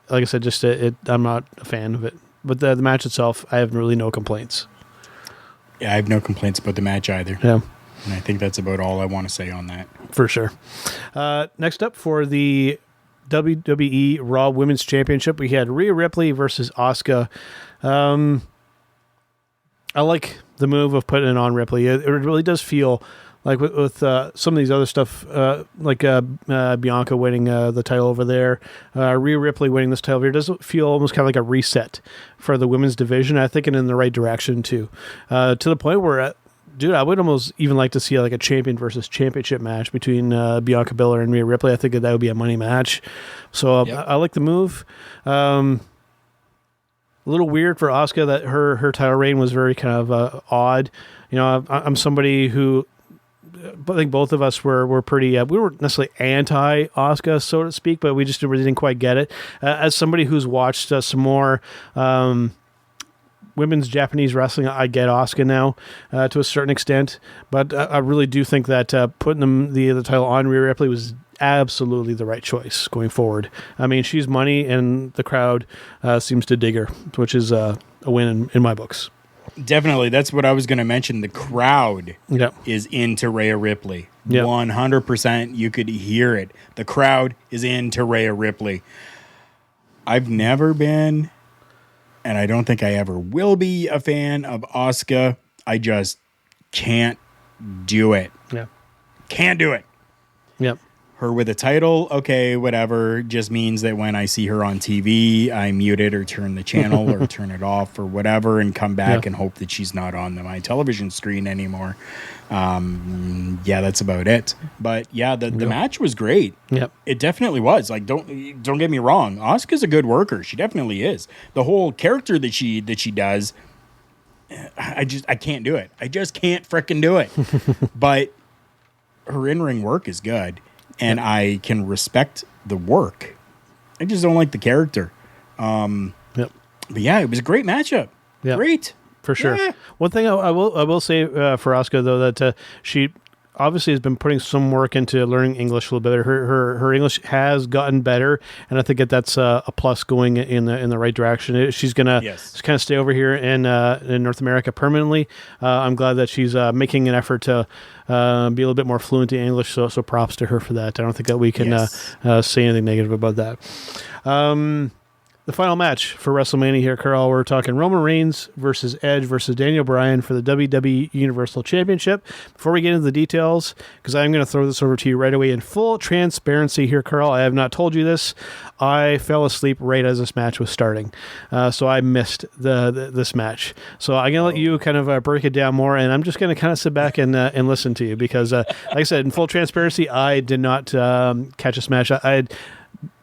like I said, I'm not a fan of it. But the match itself, I have really no complaints. Yeah, I have no complaints about the match either. Yeah. And I think that's about all I want to say on that. For sure. Next up for the WWE Raw Women's Championship, we had Ria Ripley versus Asuka. I like the move of putting it on Ripley. It really does feel like with some of these other stuff, like Bianca winning the title over there, Rhea Ripley winning this title here, does feel almost kind of like a reset for the women's division. I think and in the right direction too, to the point where, dude, I would almost even like to see like a champion versus championship match between Bianca Bella and Rhea Ripley. I think that would be a money match. So I like the move. A little weird for Asuka that her title reign was very kind of odd. I'm somebody who, I think both of us were pretty, we weren't necessarily anti-Asuka, so to speak, but we just really didn't quite get it. As somebody who's watched some more women's Japanese wrestling, I get Asuka now to a certain extent, but I really do think that putting the title on Rhea Ripley was absolutely the right choice going forward. I mean, she's money, and the crowd seems to dig her, which is a win in my books. Definitely. That's what I was going to mention. The crowd is into Rhea Ripley. 100%. You could hear it. The crowd is into Rhea Ripley. I've never been, and I don't think I ever will be, a fan of Asuka. I just can't do it. Yeah. Can't do it. Yep. Her with a title, okay, whatever, just means that when I see her on TV, I mute it or turn the channel or turn it off or whatever and come back and hope that she's not on my television screen anymore. That's about it. But the match was great. Yep. It definitely was. Like, don't get me wrong. Asuka's a good worker. She definitely is. The whole character that she does, I can't do it. I just can't frickin' do it. But her in-ring work is good. And I can respect the work. I just don't like the character. But it was a great matchup. Yep. Great. For sure. Yeah. One thing I will say for Asuka, though, that she obviously has been putting some work into learning English a little bit. Her English has gotten better, and I think that's a plus going in the right direction. She's gonna kind of stay over here in North America permanently. I'm glad that she's making an effort to be a little bit more fluent in English. So props to her for that. I don't think that we can say anything negative about that. The final match for WrestleMania here, Karl, we're talking Roman Reigns versus Edge versus Daniel Bryan for the WWE Universal Championship. Before we get into the details, because I'm going to throw this over to you right away in full transparency here, Karl, I have not told you this. I fell asleep right as this match was starting, so I missed this match. So I'm going to let you kind of break it down more, and I'm just going to kind of sit back and listen to you because, like I said, in full transparency, I did not catch this match. I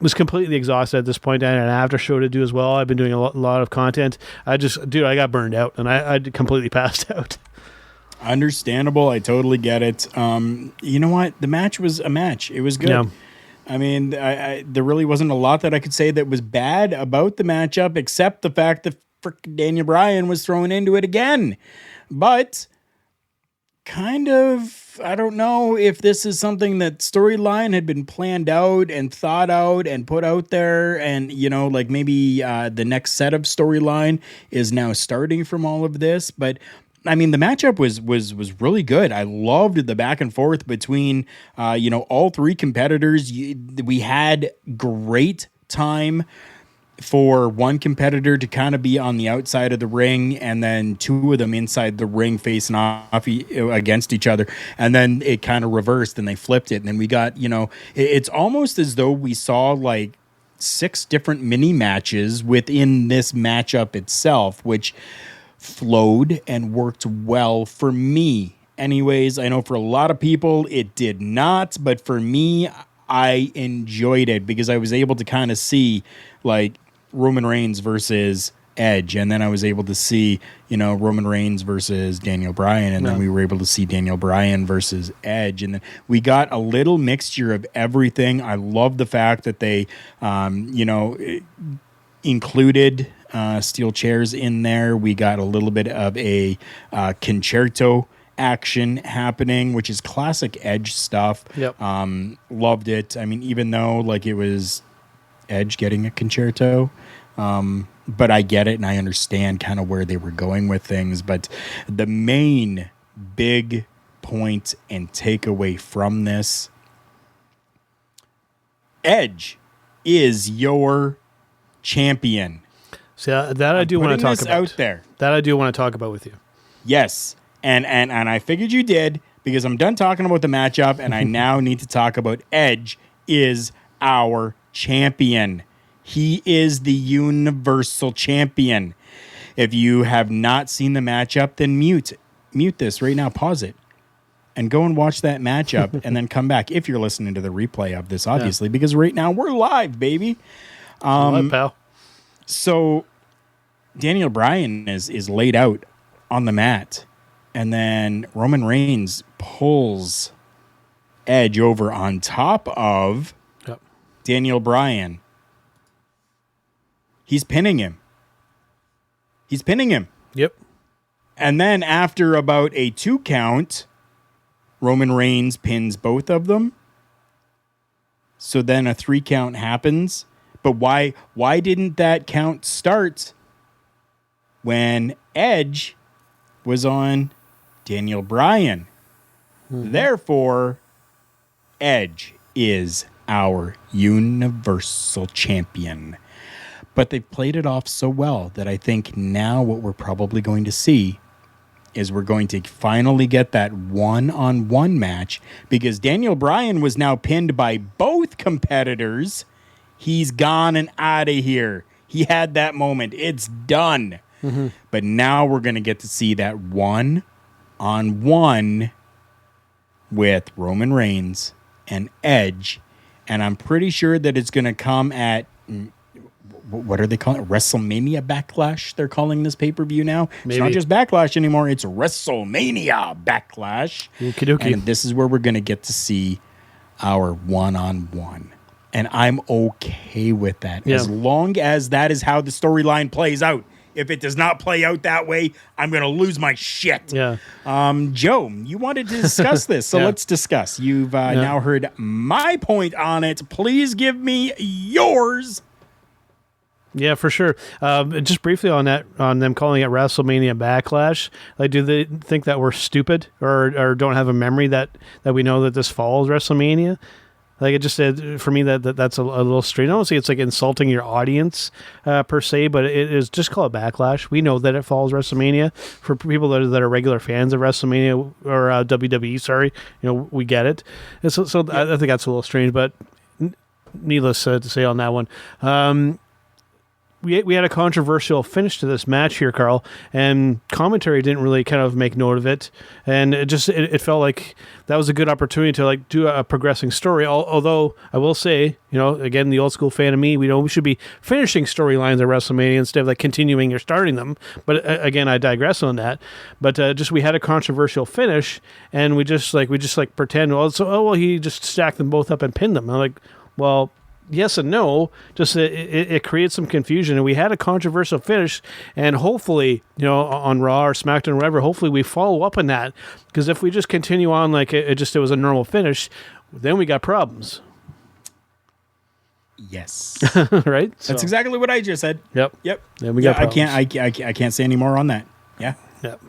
was completely exhausted at this point. I had an after show to do as well. I've been doing a lot of content. I got burned out, and I completely passed out. Understandable. I totally get it. You know what? The match was a match. It was good. Yeah. I mean, there really wasn't a lot that I could say that was bad about the matchup, except the fact that frickin' Daniel Bryan was thrown into it again. But kind of, I don't know if this is something that storyline had been planned out and thought out and put out there, and like maybe the next set of storyline is now starting from all of this. But I mean, the matchup was really good. I loved the back and forth between all three competitors. We had great time. for one competitor to kind of be on the outside of the ring and then two of them inside the ring facing off against each other. And then it kind of reversed and they flipped it. And then we got, it's almost as though we saw like 6 different mini matches within this matchup itself, which flowed and worked well for me. Anyways, I know for a lot of people it did not, but for me, I enjoyed it because I was able to kind of see like Roman Reigns versus Edge, and then I was able to see, Roman Reigns versus Daniel Bryan, and then we were able to see Daniel Bryan versus Edge, and then we got a little mixture of everything. I love the fact that they, included steel chairs in there. We got a little bit of a concerto action happening, which is classic Edge stuff. Yep. Loved it. I mean, even though like it was Edge getting a concerto, but I get it and I understand kind of where they were going with things. But the main big point and takeaway from this, Edge is your champion. See, that I do want to talk about. Out there. That I do want to talk about with you. Yes. And I figured you did because I'm done talking about the matchup and I now need to talk about Edge is our champion. He is the Universal Champion. If you have not seen the matchup, then mute this right now. Pause it and go and watch that matchup and then come back if you're listening to the replay of this, obviously, because right now we're live, baby. Live, pal. So Daniel Bryan is laid out on the mat, and then Roman Reigns pulls Edge over on top of Daniel Bryan. He's pinning him. Yep. And then after about a 2 count, Roman Reigns pins both of them. So then a 3 count happens. But why didn't that count start when Edge was on Daniel Bryan? Mm-hmm. Therefore, Edge is our Universal Champion. But they've played it off so well that I think now what we're probably going to see is we're going to finally get that one-on-one match because Daniel Bryan was now pinned by both competitors. He's gone and out of here. He had that moment. It's done. Mm-hmm. But now we're going to get to see that one-on-one with Roman Reigns and Edge. And I'm pretty sure that it's going to come at... what are they calling it? WrestleMania Backlash, they're calling this pay-per-view now. Maybe. It's not just Backlash anymore. It's WrestleMania Backlash. Okey-dokey. And this is where we're going to get to see our one-on-one. And I'm okay with that. Yeah. As long as that is how the storyline plays out. If it does not play out that way, I'm going to lose my shit. Yeah. Joe, you wanted to discuss this, so let's discuss. You've now heard my point on it. Please give me yours. Yeah, for sure. Just briefly on that, on them calling it WrestleMania Backlash, like, do they think that we're stupid or don't have a memory that we know that this follows WrestleMania? Like, it just said for me that's a little strange. I don't see it's like insulting your audience per se, but it is just call it Backlash. We know that it follows WrestleMania. For people that are regular fans of WrestleMania or WWE, sorry, we get it. And so I think that's a little strange, but needless to say on that one. We had a controversial finish to this match here, Karl, and commentary didn't really kind of make note of it, and it felt like that was a good opportunity to like do a progressing story. Although I will say, again, the old school fan of me, we should be finishing storylines at WrestleMania instead of like continuing or starting them. But again, I digress on that. But we had a controversial finish, and we just pretend he just stacked them both up and pinned them. I'm like, well. Yes and no. Just it creates some confusion, and we had a controversial finish. And hopefully, on Raw or SmackDown or whatever, hopefully we follow up on that. Because if we just continue on like it was a normal finish, then we got problems. Yes, right. That's exactly what I just said. Yep. Then we got problems. I can't say any more on that. Yeah. Yep.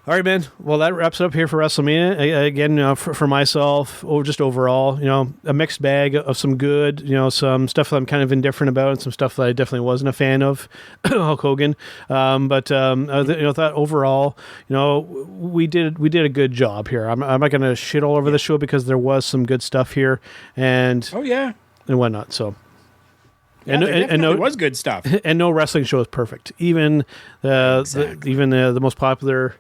All right, man. Well, that wraps it up here for WrestleMania. Again, for myself, or just overall, a mixed bag of some good, some stuff that I'm kind of indifferent about, and some stuff that I definitely wasn't a fan of, Hulk Hogan. But thought overall, we did a good job here. I'm not going to shit all over the show because there was some good stuff here, and and whatnot. So. Yeah, and no, it was good stuff. And no wrestling show is perfect. Even the most popular,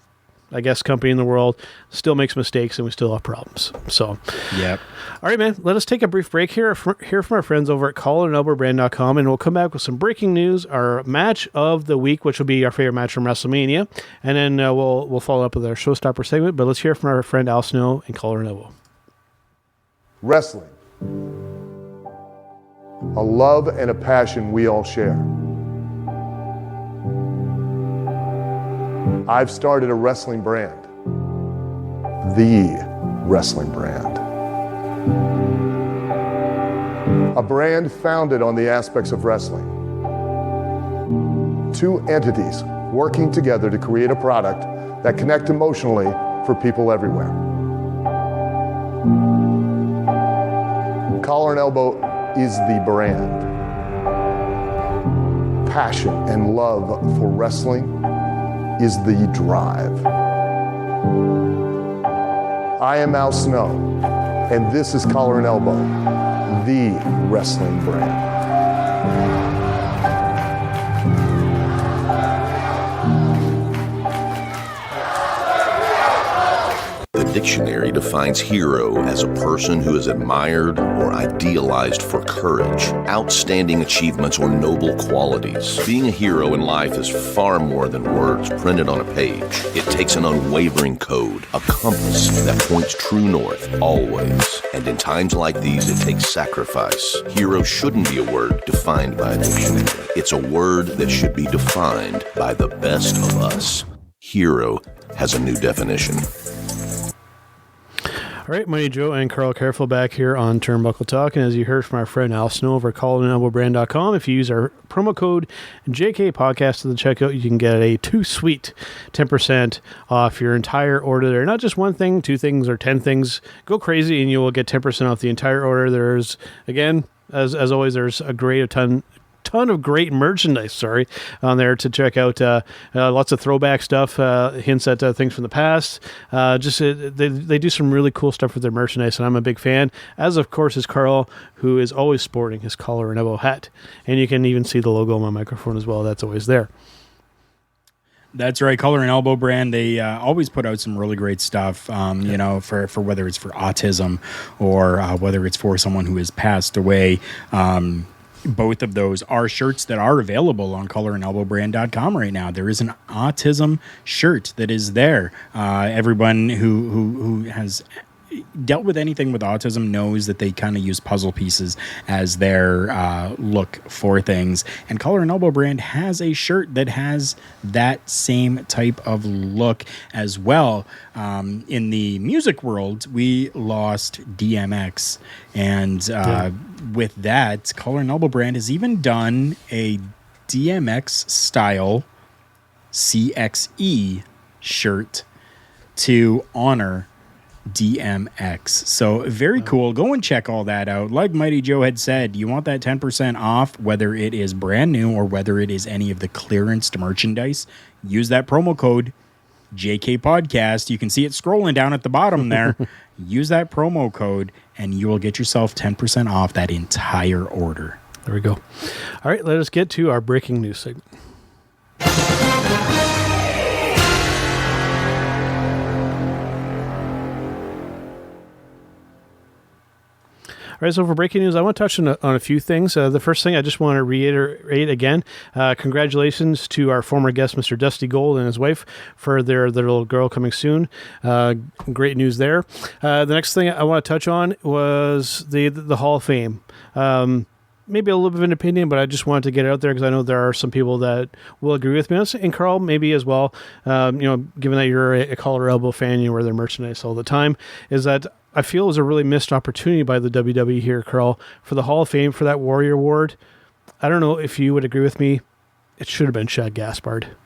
I guess, company in the world still makes mistakes, and we still have problems. So, yep. All right, man. Let us take a brief break here. Hear from our friends over at collarandelbowbrand.com, and we'll come back with some breaking news, our match of the week, which will be our favorite match from WrestleMania, and then we'll follow up with our Showstopper segment. But let's hear from our friend Al Snow and Collar and Elbow. Wrestling. A love and a passion we all share. I've started a wrestling brand. The wrestling brand. A brand founded on the aspects of wrestling. Two entities working together to create a product that connect emotionally for people everywhere. Collar and Elbow is the brand. Passion and love for wrestling is the drive. I am Al Snow, and this is Collar and Elbow, the wrestling brand. The dictionary defines hero as a person who is admired or idealized for courage, outstanding achievements, or noble qualities. Being a hero in life is far more than words printed on a page. It takes an unwavering code, a compass that points true north, always. And in times like these, it takes sacrifice. Hero shouldn't be a word defined by a dictionary. It's a word that should be defined by the best of us. Hero has a new definition. All right, Mighty Joe and Karl Karufel back here on Turnbuckle Talk. And as you heard from our friend Al Snow over at collarandelbowbrand.com, if you use our promo code JKPodcast at the checkout, you can get a sweet 10% off your entire order there. Not just one thing, 2 things, or 10 things. Go crazy and you will get 10% off the entire order. There's, again, as always, there's a ton of great merchandise, on there to check out. Lots of throwback stuff, hints at things from the past. They do some really cool stuff with their merchandise, and I'm a big fan, as of course is Karl, who is always sporting his Collar and Elbow hat. And you can even see the logo on my microphone as well. That's always there. That's right. Collar and Elbow brand. They always put out some really great stuff, for whether it's for autism or whether it's for someone who has passed away. Both of those are shirts that are available on collarandelbowbrand.com right now. There is an autism shirt that is there. Everyone who has dealt with anything with autism knows that they kind of use puzzle pieces as their look for things. And Collar and Elbow brand has a shirt that has that same type of look as well. In the music world, we lost DMX. And with that, Collar and Elbow brand has even done a DMX style CXE shirt to honor DMX. So very cool. Go and check all that out. Like Mighty Joe had said, you want that 10% off, whether it is brand new or whether it is any of the clearanced merchandise, use that promo code JK Podcast. You can see it scrolling down at the bottom there. Use that promo code and you will get yourself 10% off that entire order. There we go. All right, let us get to our breaking news segment. All right, so for breaking news, I want to touch on a few things. The first thing I just want to reiterate again, congratulations to our former guest, Mr. Dusty Gold, and his wife for their little girl coming soon. Great news there. The next thing I want to touch on was the Hall of Fame. Maybe a little bit of an opinion, but I just wanted to get it out there because I know there are some people that will agree with me. And Karl, maybe as well, given that you're a Collar Elbow fan, you wear their merchandise all the time, is that I feel it was a really missed opportunity by the WWE here, Karl, for the Hall of Fame, for that Warrior Award. I don't know if you would agree with me. It should have been Shad Gaspard.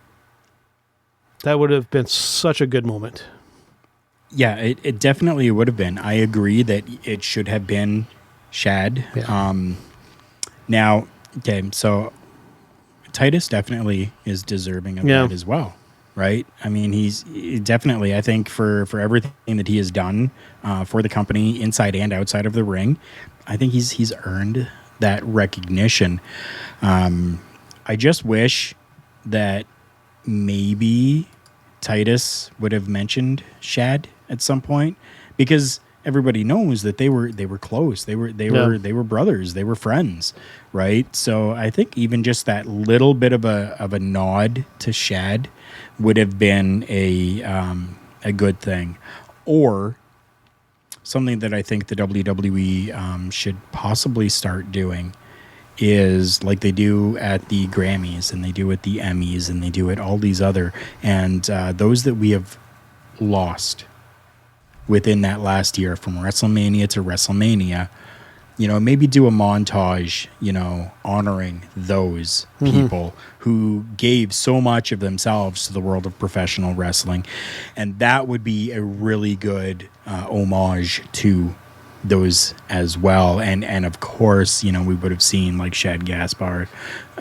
That would have been such a good moment. Yeah, it definitely would have been. I agree that it should have been Shad. Yeah. Now, okay, so Titus definitely is deserving of that as well, right? I mean, he's definitely, I think, for everything that he has done for the company inside and outside of the ring, I think he's earned that recognition. I just wish that maybe Titus would have mentioned Shad at some point, because everybody knows that they were close. They were brothers. They were friends, right? So I think even just that little bit of a nod to Shad would have been a good thing, or something that I think the WWE should possibly start doing is like they do at the Grammys and they do at the Emmys and they do at all these other, and those that we have lost within that last year from WrestleMania to WrestleMania, maybe do a montage, honoring those people who gave so much of themselves to the world of professional wrestling. And that would be a really good homage to those as well. And of course, we would have seen like Shad Gaspard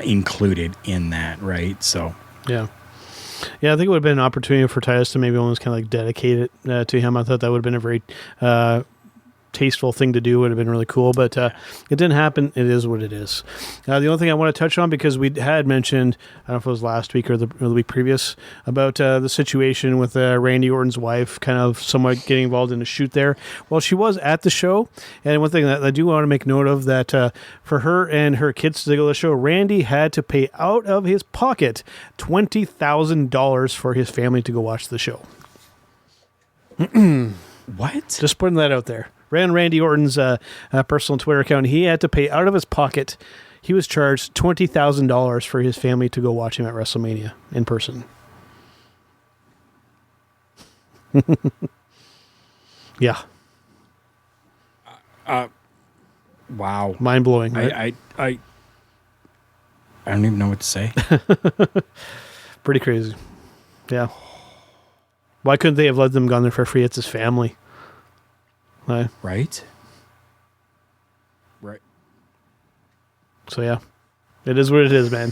included in that, right? So, yeah, I think it would have been an opportunity for Titus to maybe almost kind of like dedicate it to him. I thought that would have been a very tasteful thing to do. Would have been really cool, but it didn't happen. It is what it is. The only thing I want to touch on, because we had mentioned, I don't know if it was last week or the week previous, about the situation with Randy Orton's wife kind of somewhat getting involved in a shoot there. Well, she was at the show, and one thing that I do want to make note of, that for her and her kids to go to the show, Randy had to pay out of his pocket $20,000 for his family to go watch the show. What? Just putting that out there. Ran Randy Orton's personal Twitter account. He had to pay out of his pocket. He was charged $20,000 for his family to go watch him at WrestleMania in person. Yeah. Wow. Mind blowing. Right? I don't even know what to say. Pretty crazy. Yeah. Why couldn't they have let them gone there for free? It's his family. Right. So yeah, it is what it is, man.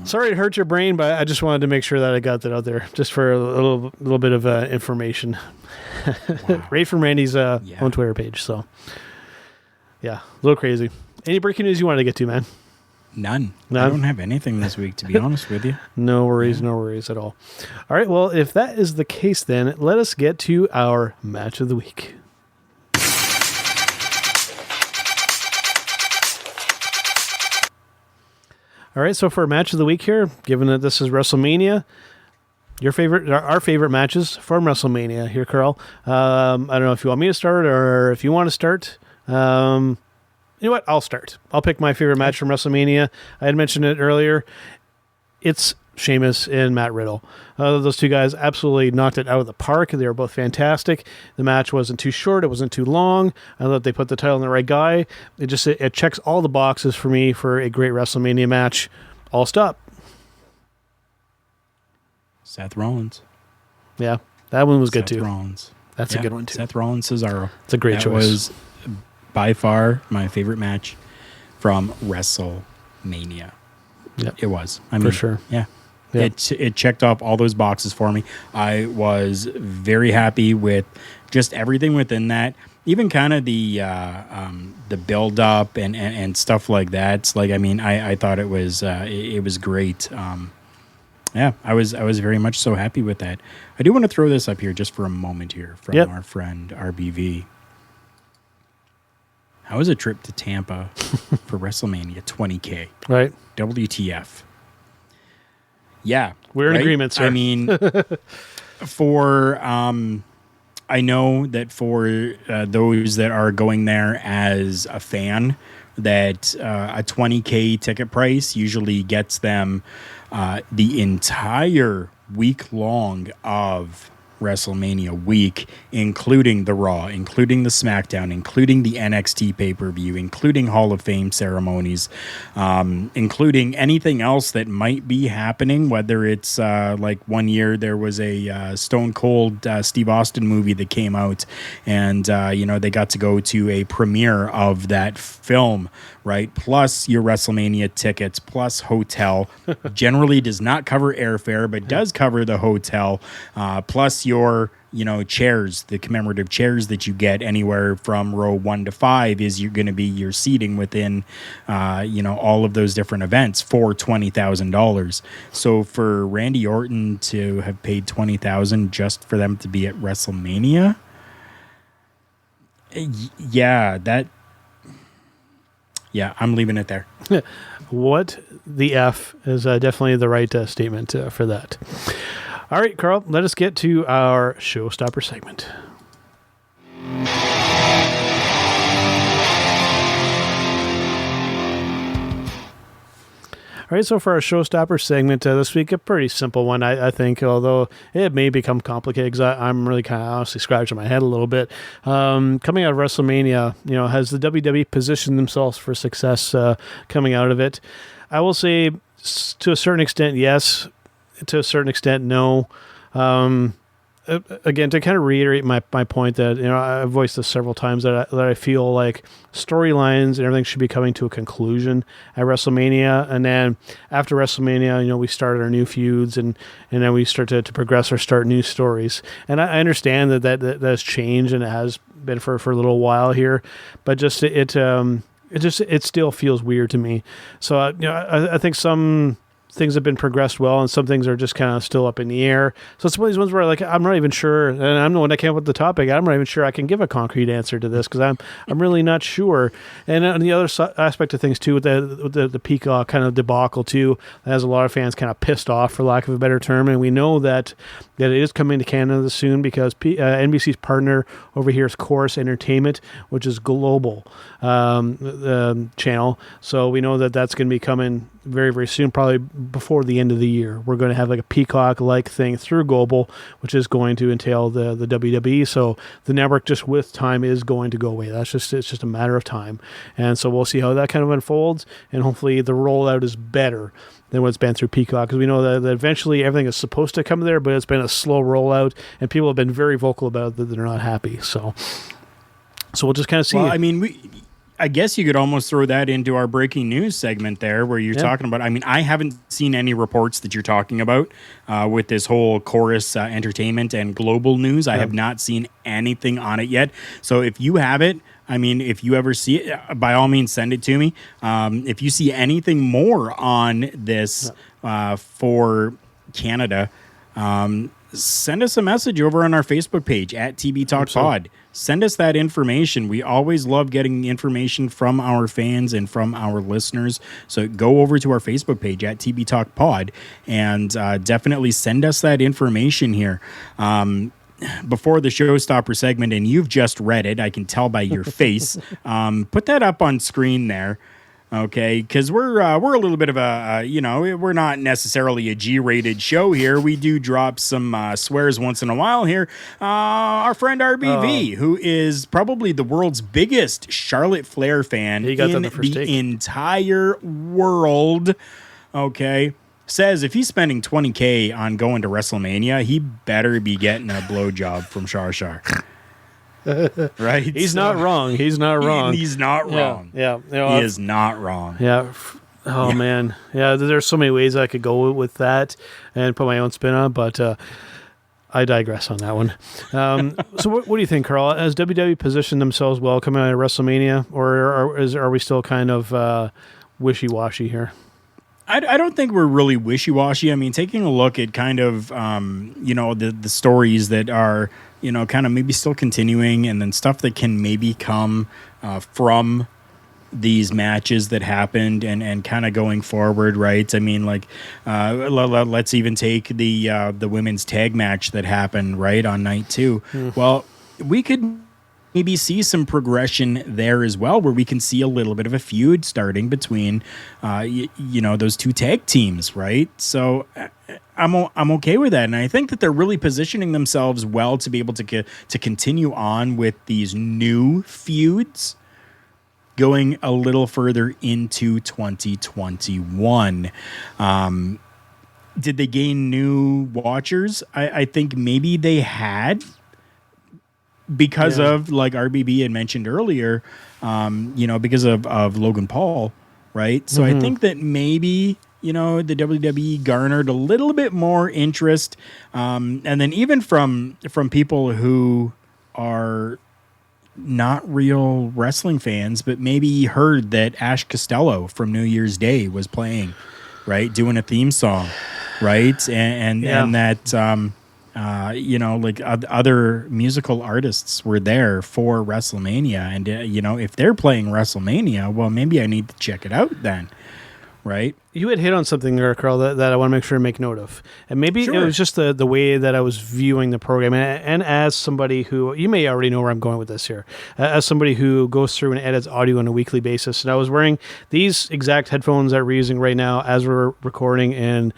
Sorry to hurt your brain, but I just wanted to make sure that I got that out there, just for a little bit of information. Wow. Right from Randy's own Twitter page. So yeah, a little crazy. Any breaking news you wanted to get to, man? None. I don't have anything this week, to be honest with you. No worries at all. All right, well, if that is the case, then let us get to our match of the week. All right, so for match of the week here, given that this is WrestleMania, our favorite matches from WrestleMania here, Karl. I don't know if you want me to start or if you want to start. You know what? I'll start. I'll pick my favorite match from WrestleMania. I had mentioned it earlier. It's Sheamus and Matt Riddle. Those two guys absolutely knocked it out of the park. They were both fantastic. The match wasn't too short. It wasn't too long. I thought they put the title on the right guy. It checks all the boxes for me for a great WrestleMania match. I'll stop. Seth Rollins. Yeah, that one was good too. Seth Rollins. That's a good one too. Seth Rollins, Cesaro. It's a great choice. That was by far my favorite match from WrestleMania. Yep. It was. For sure. Yeah. It checked off all those boxes for me. I was very happy with just everything within that. Even kind of the build up and stuff like that. It's like, I mean, I thought it was great. Yeah, I was very much so happy with that. I do want to throw this up here just for a moment here from our friend RBV. How was a trip to Tampa for WrestleMania 20K? Right. WTF. Yeah. We're in agreement, sir. I mean, I know that for those that are going there as a fan, that a 20K ticket price usually gets them the entire week long of WrestleMania week, including the Raw, including the Smackdown, including the NXT pay-per-view, including Hall of Fame ceremonies, including anything else that might be happening, whether it's like one year there was a Stone Cold Steve Austin movie that came out, and they got to go to a premiere of that film, right? Plus your WrestleMania tickets, plus hotel. Generally does not cover airfare, but does cover the hotel, plus your chairs, the commemorative chairs that you get anywhere from row 1 to 5 is you're going to be your seating within all of those different events for $20,000. So for Randy Orton to have paid $20,000 just for them to be at WrestleMania, I'm leaving it there. What the F is definitely the right statement for that. All right, Karl, let us get to our Showstopper segment. All right, so for our Showstopper segment this week, a pretty simple one, I think, although it may become complicated because I'm really kind of honestly scratching my head a little bit. Coming out of WrestleMania, has the WWE positioned themselves for success coming out of it? I will say, to a certain extent, yes. To a certain extent, no. Again, to kind of reiterate my point that I've voiced this several times that I feel like storylines and everything should be coming to a conclusion at WrestleMania, and then after WrestleMania, we started our new feuds and then we start to progress or start new stories. And I understand that has changed and it has been for a little while here, but just it still feels weird to me. So I think some things have been progressed well, and some things are just kind of still up in the air. So it's one of these ones where I'm not even sure, and I'm the one that came up with the topic. I'm not even sure I can give a concrete answer to this because I'm really not sure. And on the other aspect of things too, with the Peacock kind of debacle too, that has a lot of fans kind of pissed off, for lack of a better term. And we know that it is coming to Canada soon because NBC's partner over here is Chorus Entertainment, which is global channel. So we know that that's going to be coming very, very soon, probably before the end of the year. We're going to have like a Peacock-like thing through Global, which is going to entail the WWE. So the network, just with time, is going to go away. It's just a matter of time. And so we'll see how that kind of unfolds, and hopefully the rollout is better than what's been through Peacock, because we know that eventually everything is supposed to come there, but it's been a slow rollout, and people have been very vocal about that they're not happy. So we'll just kind of see. Well, I mean, I guess you could almost throw that into our breaking news segment there, where you're talking about, I haven't seen any reports that you're talking about with this whole Chorus Entertainment and global news. I have not seen anything on it yet. So if you have it, if you ever see it, by all means, send it to me. If you see anything more on this for Canada, send us a message over on our Facebook page at TB Talk Pod. Send us that information. We always love getting information from our fans and from our listeners. So go over to our Facebook page at TB Talk Pod and definitely send us that information here. Before the Showstopper segment, and you've just read it, I can tell by your face. Put that up on screen there. Okay, because we're a little bit of a, we're not necessarily a G-rated show here. We do drop some swears once in a while here. Our friend RBV, who is probably the world's biggest Charlotte Flair fan in the entire world, okay, says if he's spending $20K on going to WrestleMania, he better be getting a blowjob from Shar. Right? He's not wrong. He's not wrong. He's not wrong. Yeah. He is not wrong. Yeah. Oh, man. Yeah, there's so many ways I could go with that and put my own spin on, but I digress on that one. So what do you think, Karl? Has WWE positioned themselves well coming out of WrestleMania, or are we still kind of wishy-washy here? I don't think we're really wishy-washy. Taking a look at kind of, the stories that are, kind of maybe still continuing, and then stuff that can maybe come from these matches that happened and kind of going forward, right? Let's even take the women's tag match that happened, right, on night 2. Well, we could maybe see some progression there as well, where we can see a little bit of a feud starting between, those two tag teams, right? So I'm okay with that, and I think that they're really positioning themselves well to be able to continue on with these new feuds, going a little further into 2021. Did they gain new watchers? I think maybe they had. Because of, like RBB had mentioned earlier, because of Logan Paul, right? So I think that maybe, the WWE garnered a little bit more interest. And then even from people who are not real wrestling fans, but maybe heard that Ash Costello from New Year's Day was playing, right? Doing a theme song, right? And that... other musical artists were there for WrestleMania. And, if they're playing WrestleMania, well, maybe I need to check it out then, right? You had hit on something there, Karl, that I want to make sure to make note of. And maybe it was just the way that I was viewing the program. And as somebody who, you may already know where I'm going with this here, as somebody who goes through and edits audio on a weekly basis. And I was wearing these exact headphones that we're using right now as we're recording and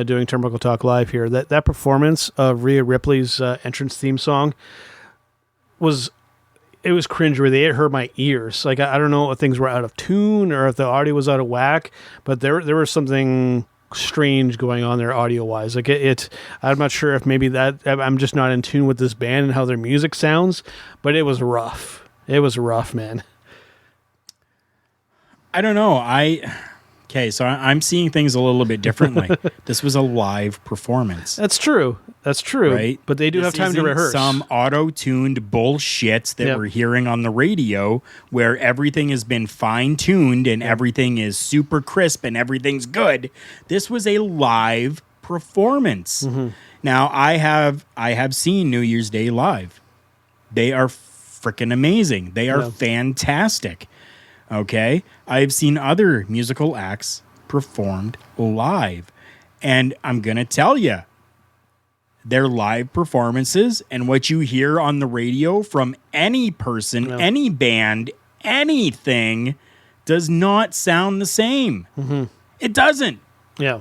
doing Turnbuckle Talk Live here. That performance of Ria Ripley's entrance theme song was cringeworthy. It hurt my ears. Like, I don't know if things were out of tune or if the audio was out of whack, but there was something strange going on there audio-wise. Like, I'm not sure if maybe that I'm just not in tune with this band and how their music sounds, but it was rough. It was rough, man. I don't know. Okay, so I'm seeing things a little bit differently. This was a live performance. That's true. Right? But they do have time to rehearse. Some auto-tuned bullshit that we're hearing on the radio where everything has been fine-tuned and everything is super crisp and everything's good. This was a live performance. Now, I have seen New Year's Day live. They are freaking amazing. They are fantastic. Okay, I've seen other musical acts performed live, and I'm going to tell you, their live performances and what you hear on the radio from any person, any band, anything does not sound the same. It doesn't. Yeah.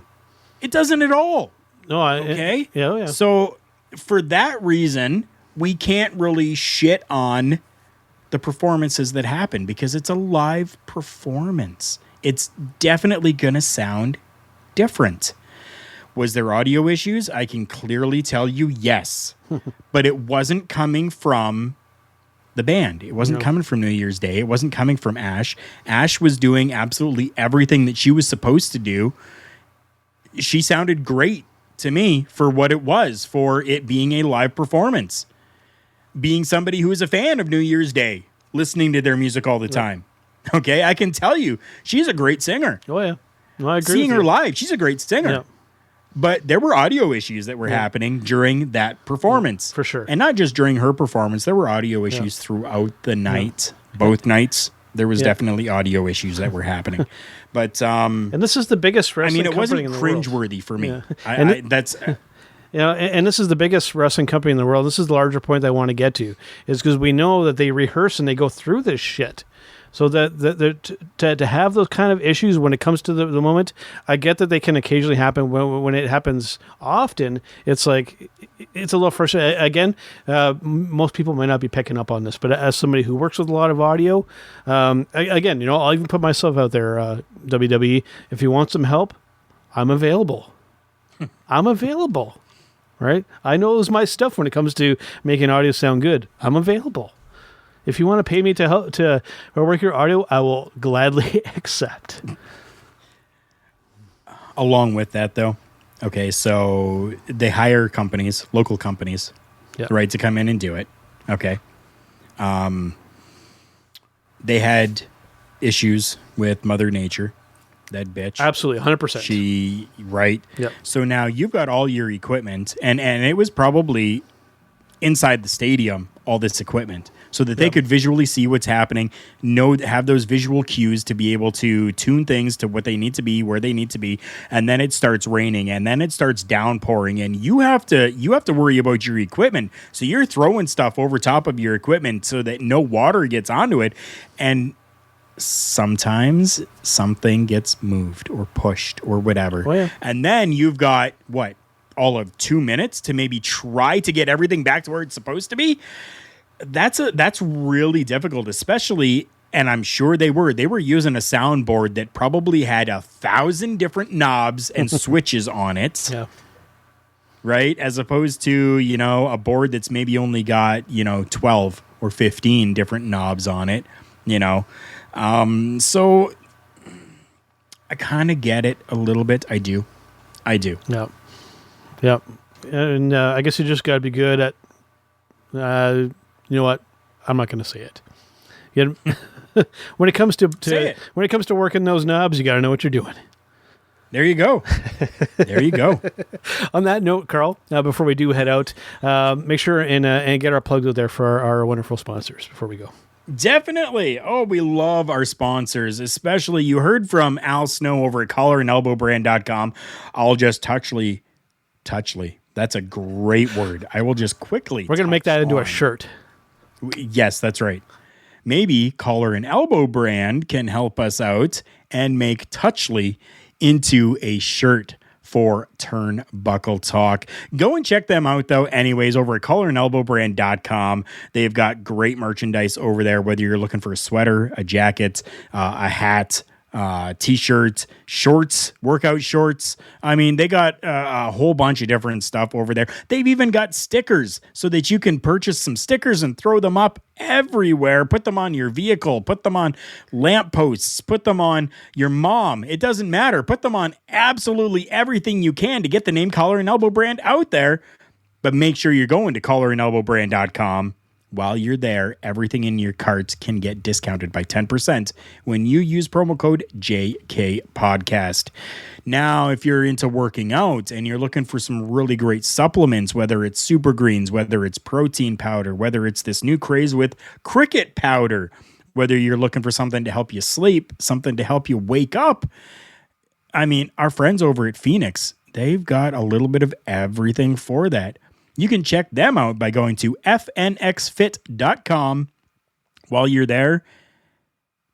It doesn't at all. No, okay? Yeah. So for that reason, we can't really shit on the performances that happen because it's a live performance. It's definitely going to sound different. Was there audio issues? I can clearly tell you yes. But it wasn't coming from the band. It wasn't coming from New Year's Day. It wasn't coming from Ash. Ash was doing absolutely everything that she was supposed to do. She sounded great to me for what it was, for it being a live performance. Being somebody who is a fan of New Year's Day, listening to their music all the time. Okay, I can tell you, she's a great singer. Oh, yeah. No, I agree. Seeing her live, she's a great singer. Yeah. But there were audio issues that were happening during that performance. For sure. And not just during her performance. There were audio issues throughout the night. Both nights, there was definitely audio issues that were happening. But and this is the biggest wrestling it wasn't cringeworthy for me. Yeah. That's... and this is the biggest wrestling company in the world. This is the larger point I want to get to, is because we know that they rehearse and they go through this shit. So to have those kind of issues when it comes to the moment, I get that they can occasionally happen. When it happens often, it's like, it's a little frustrating. Again, most people might not be picking up on this, but as somebody who works with a lot of audio, again, I'll even put myself out there, WWE, if you want some help, I'm available. I'm available. Right? I know my stuff when it comes to making audio sound good. I'm available. If you want to pay me to help to work your audio, I will gladly accept. Along with that, though, okay, so they hire companies, local companies, right, to come in and do it. Okay. They had issues with Mother Nature. That bitch. Absolutely, 100%. Right? Yep. So now you've got all your equipment, and it was probably inside the stadium, all this equipment. so that they could visually see what's happening, have those visual cues to be able to tune things to what they need to be, where they need to be. And then it starts raining, and then it starts downpouring, and you have to worry about your equipment. So you're throwing stuff over top of your equipment so that no water gets onto it. And sometimes something gets moved or pushed or whatever. Oh, yeah. And then you've got all of 2 minutes to maybe try to get everything back to where it's supposed to be. That's really difficult, especially, and I'm sure they were using a soundboard that probably had 1,000 different knobs and switches on it. Yeah. Right? As opposed to, a board that's maybe only got, 12 or 15 different knobs on it, So I kind of get it a little bit. I do. Yeah. Yeah. And I guess you just got to be good at, you know what? I'm not going to say it. When it comes to working those knobs, you got to know what you're doing. There you go. On that note, Karl, before we do head out, make sure and get our plugs out there for our wonderful sponsors before we go. Definitely. Oh, we love our sponsors, especially you heard from Al Snow over at collarandelbowbrand.com. I'll just touchly. That's a great word. I will just quickly. We're going to make that into a shirt. Yes, that's right. Maybe Collar and Elbow Brand can help us out and make Touchly into a shirt for Turnbuckle Talk. Go and check them out, though, anyways, over at collarandelbowbrand.com. They've got great merchandise over there, whether you're looking for a sweater, a jacket, a hat, t-shirts, shorts, workout shorts. I mean, they got a whole bunch of different stuff over there. They've even got stickers so that you can purchase some stickers and throw them up everywhere. Put them on your vehicle, put them on lampposts, put them on your mom. It doesn't matter. Put them on absolutely everything you can to get the name Collar and Elbow Brand out there. But make sure you're going to collarandelbowbrand.com. While you're there, everything in your cart can get discounted by 10% when you use promo code JKPodcast. Now, if you're into working out and you're looking for some really great supplements, whether it's super greens, whether it's protein powder, whether it's this new craze with cricket powder, whether you're looking for something to help you sleep, something to help you wake up, I mean, our friends over at Phoenix, they've got a little bit of everything for that. You can check them out by going to fnxfit.com. While you're there,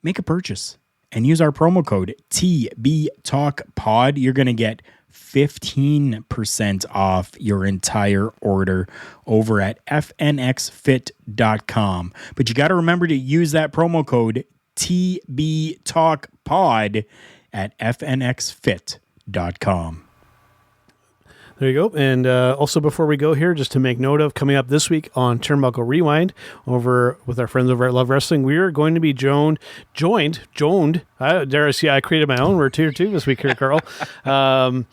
make a purchase and use our promo code TBTalkPod. You're going to get 15% off your entire order over at fnxfit.com. But you got to remember to use that promo code TBTalkPod at fnxfit.com. There you go. And also before we go here, just to make note of, coming up this week on Turnbuckle Rewind over with our friends over at Love Wrestling, we are going to be joined. I created my own word here too this week here, Karl. We're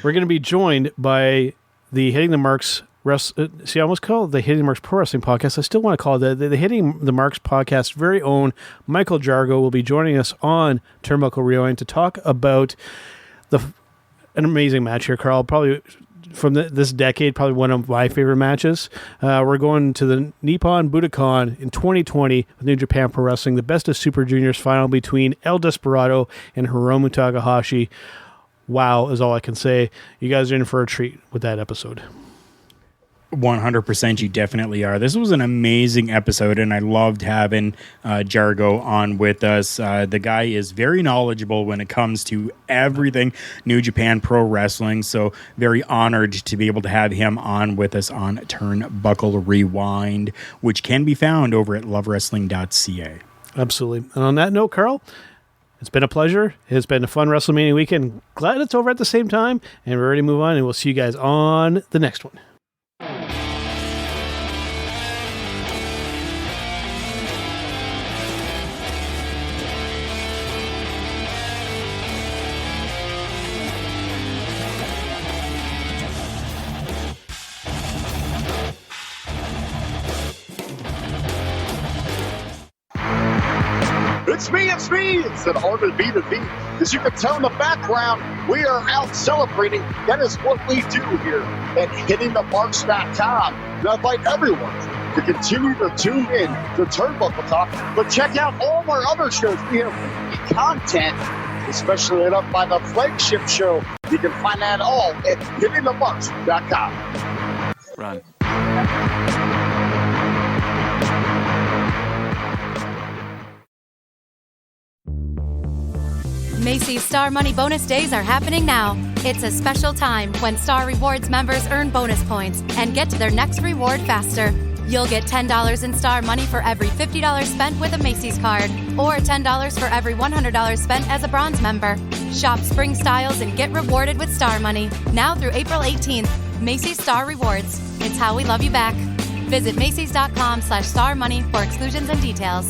going to be joined by the Hitting the Marks I almost call it the Hitting the Marks Pro Wrestling Podcast. I still want to call it the Hitting the Marks Podcast. Very own Michael Jargo will be joining us on Turnbuckle Rewind to talk about an amazing match here, Karl. Probably from this decade, probably one of my favorite matches. We're going to the Nippon Budokan in 2020 with New Japan Pro Wrestling, the Best of Super Juniors final between El Desperado and Hiromu Takahashi. Wow is all I can say. You guys are in for a treat with that episode. 100%, you definitely are. This was an amazing episode, and I loved having Jargo on with us. The guy is very knowledgeable when it comes to everything New Japan Pro Wrestling, so very honored to be able to have him on with us on Turnbuckle Rewind, which can be found over at lovewrestling.ca. Absolutely. And on that note, Karl, it's been a pleasure. It's been a fun WrestleMania weekend. Glad it's over at the same time, and we're ready to move on, and we'll see you guys on the next one. It's me. It's an honor to be the beat. As you can tell in the background, we are out celebrating. That is what we do here at hittingthemarks.com. And I invite everyone to continue to tune in to Turnbuckle Talk, but check out all of our other shows. We have weekly content, especially lit up by the flagship show. You can find that all at hittingthemarks.com. Run. Macy's Star Money Bonus Days are happening now. It's a special time when Star Rewards members earn bonus points and get to their next reward faster. You'll get $10 in Star Money for every $50 spent with a Macy's card, or $10 for every $100 spent as a Bronze member. Shop spring styles and get rewarded with Star Money. Now through April 18th, Macy's Star Rewards. It's how we love you back. Visit Macys.com/Star Money for exclusions and details.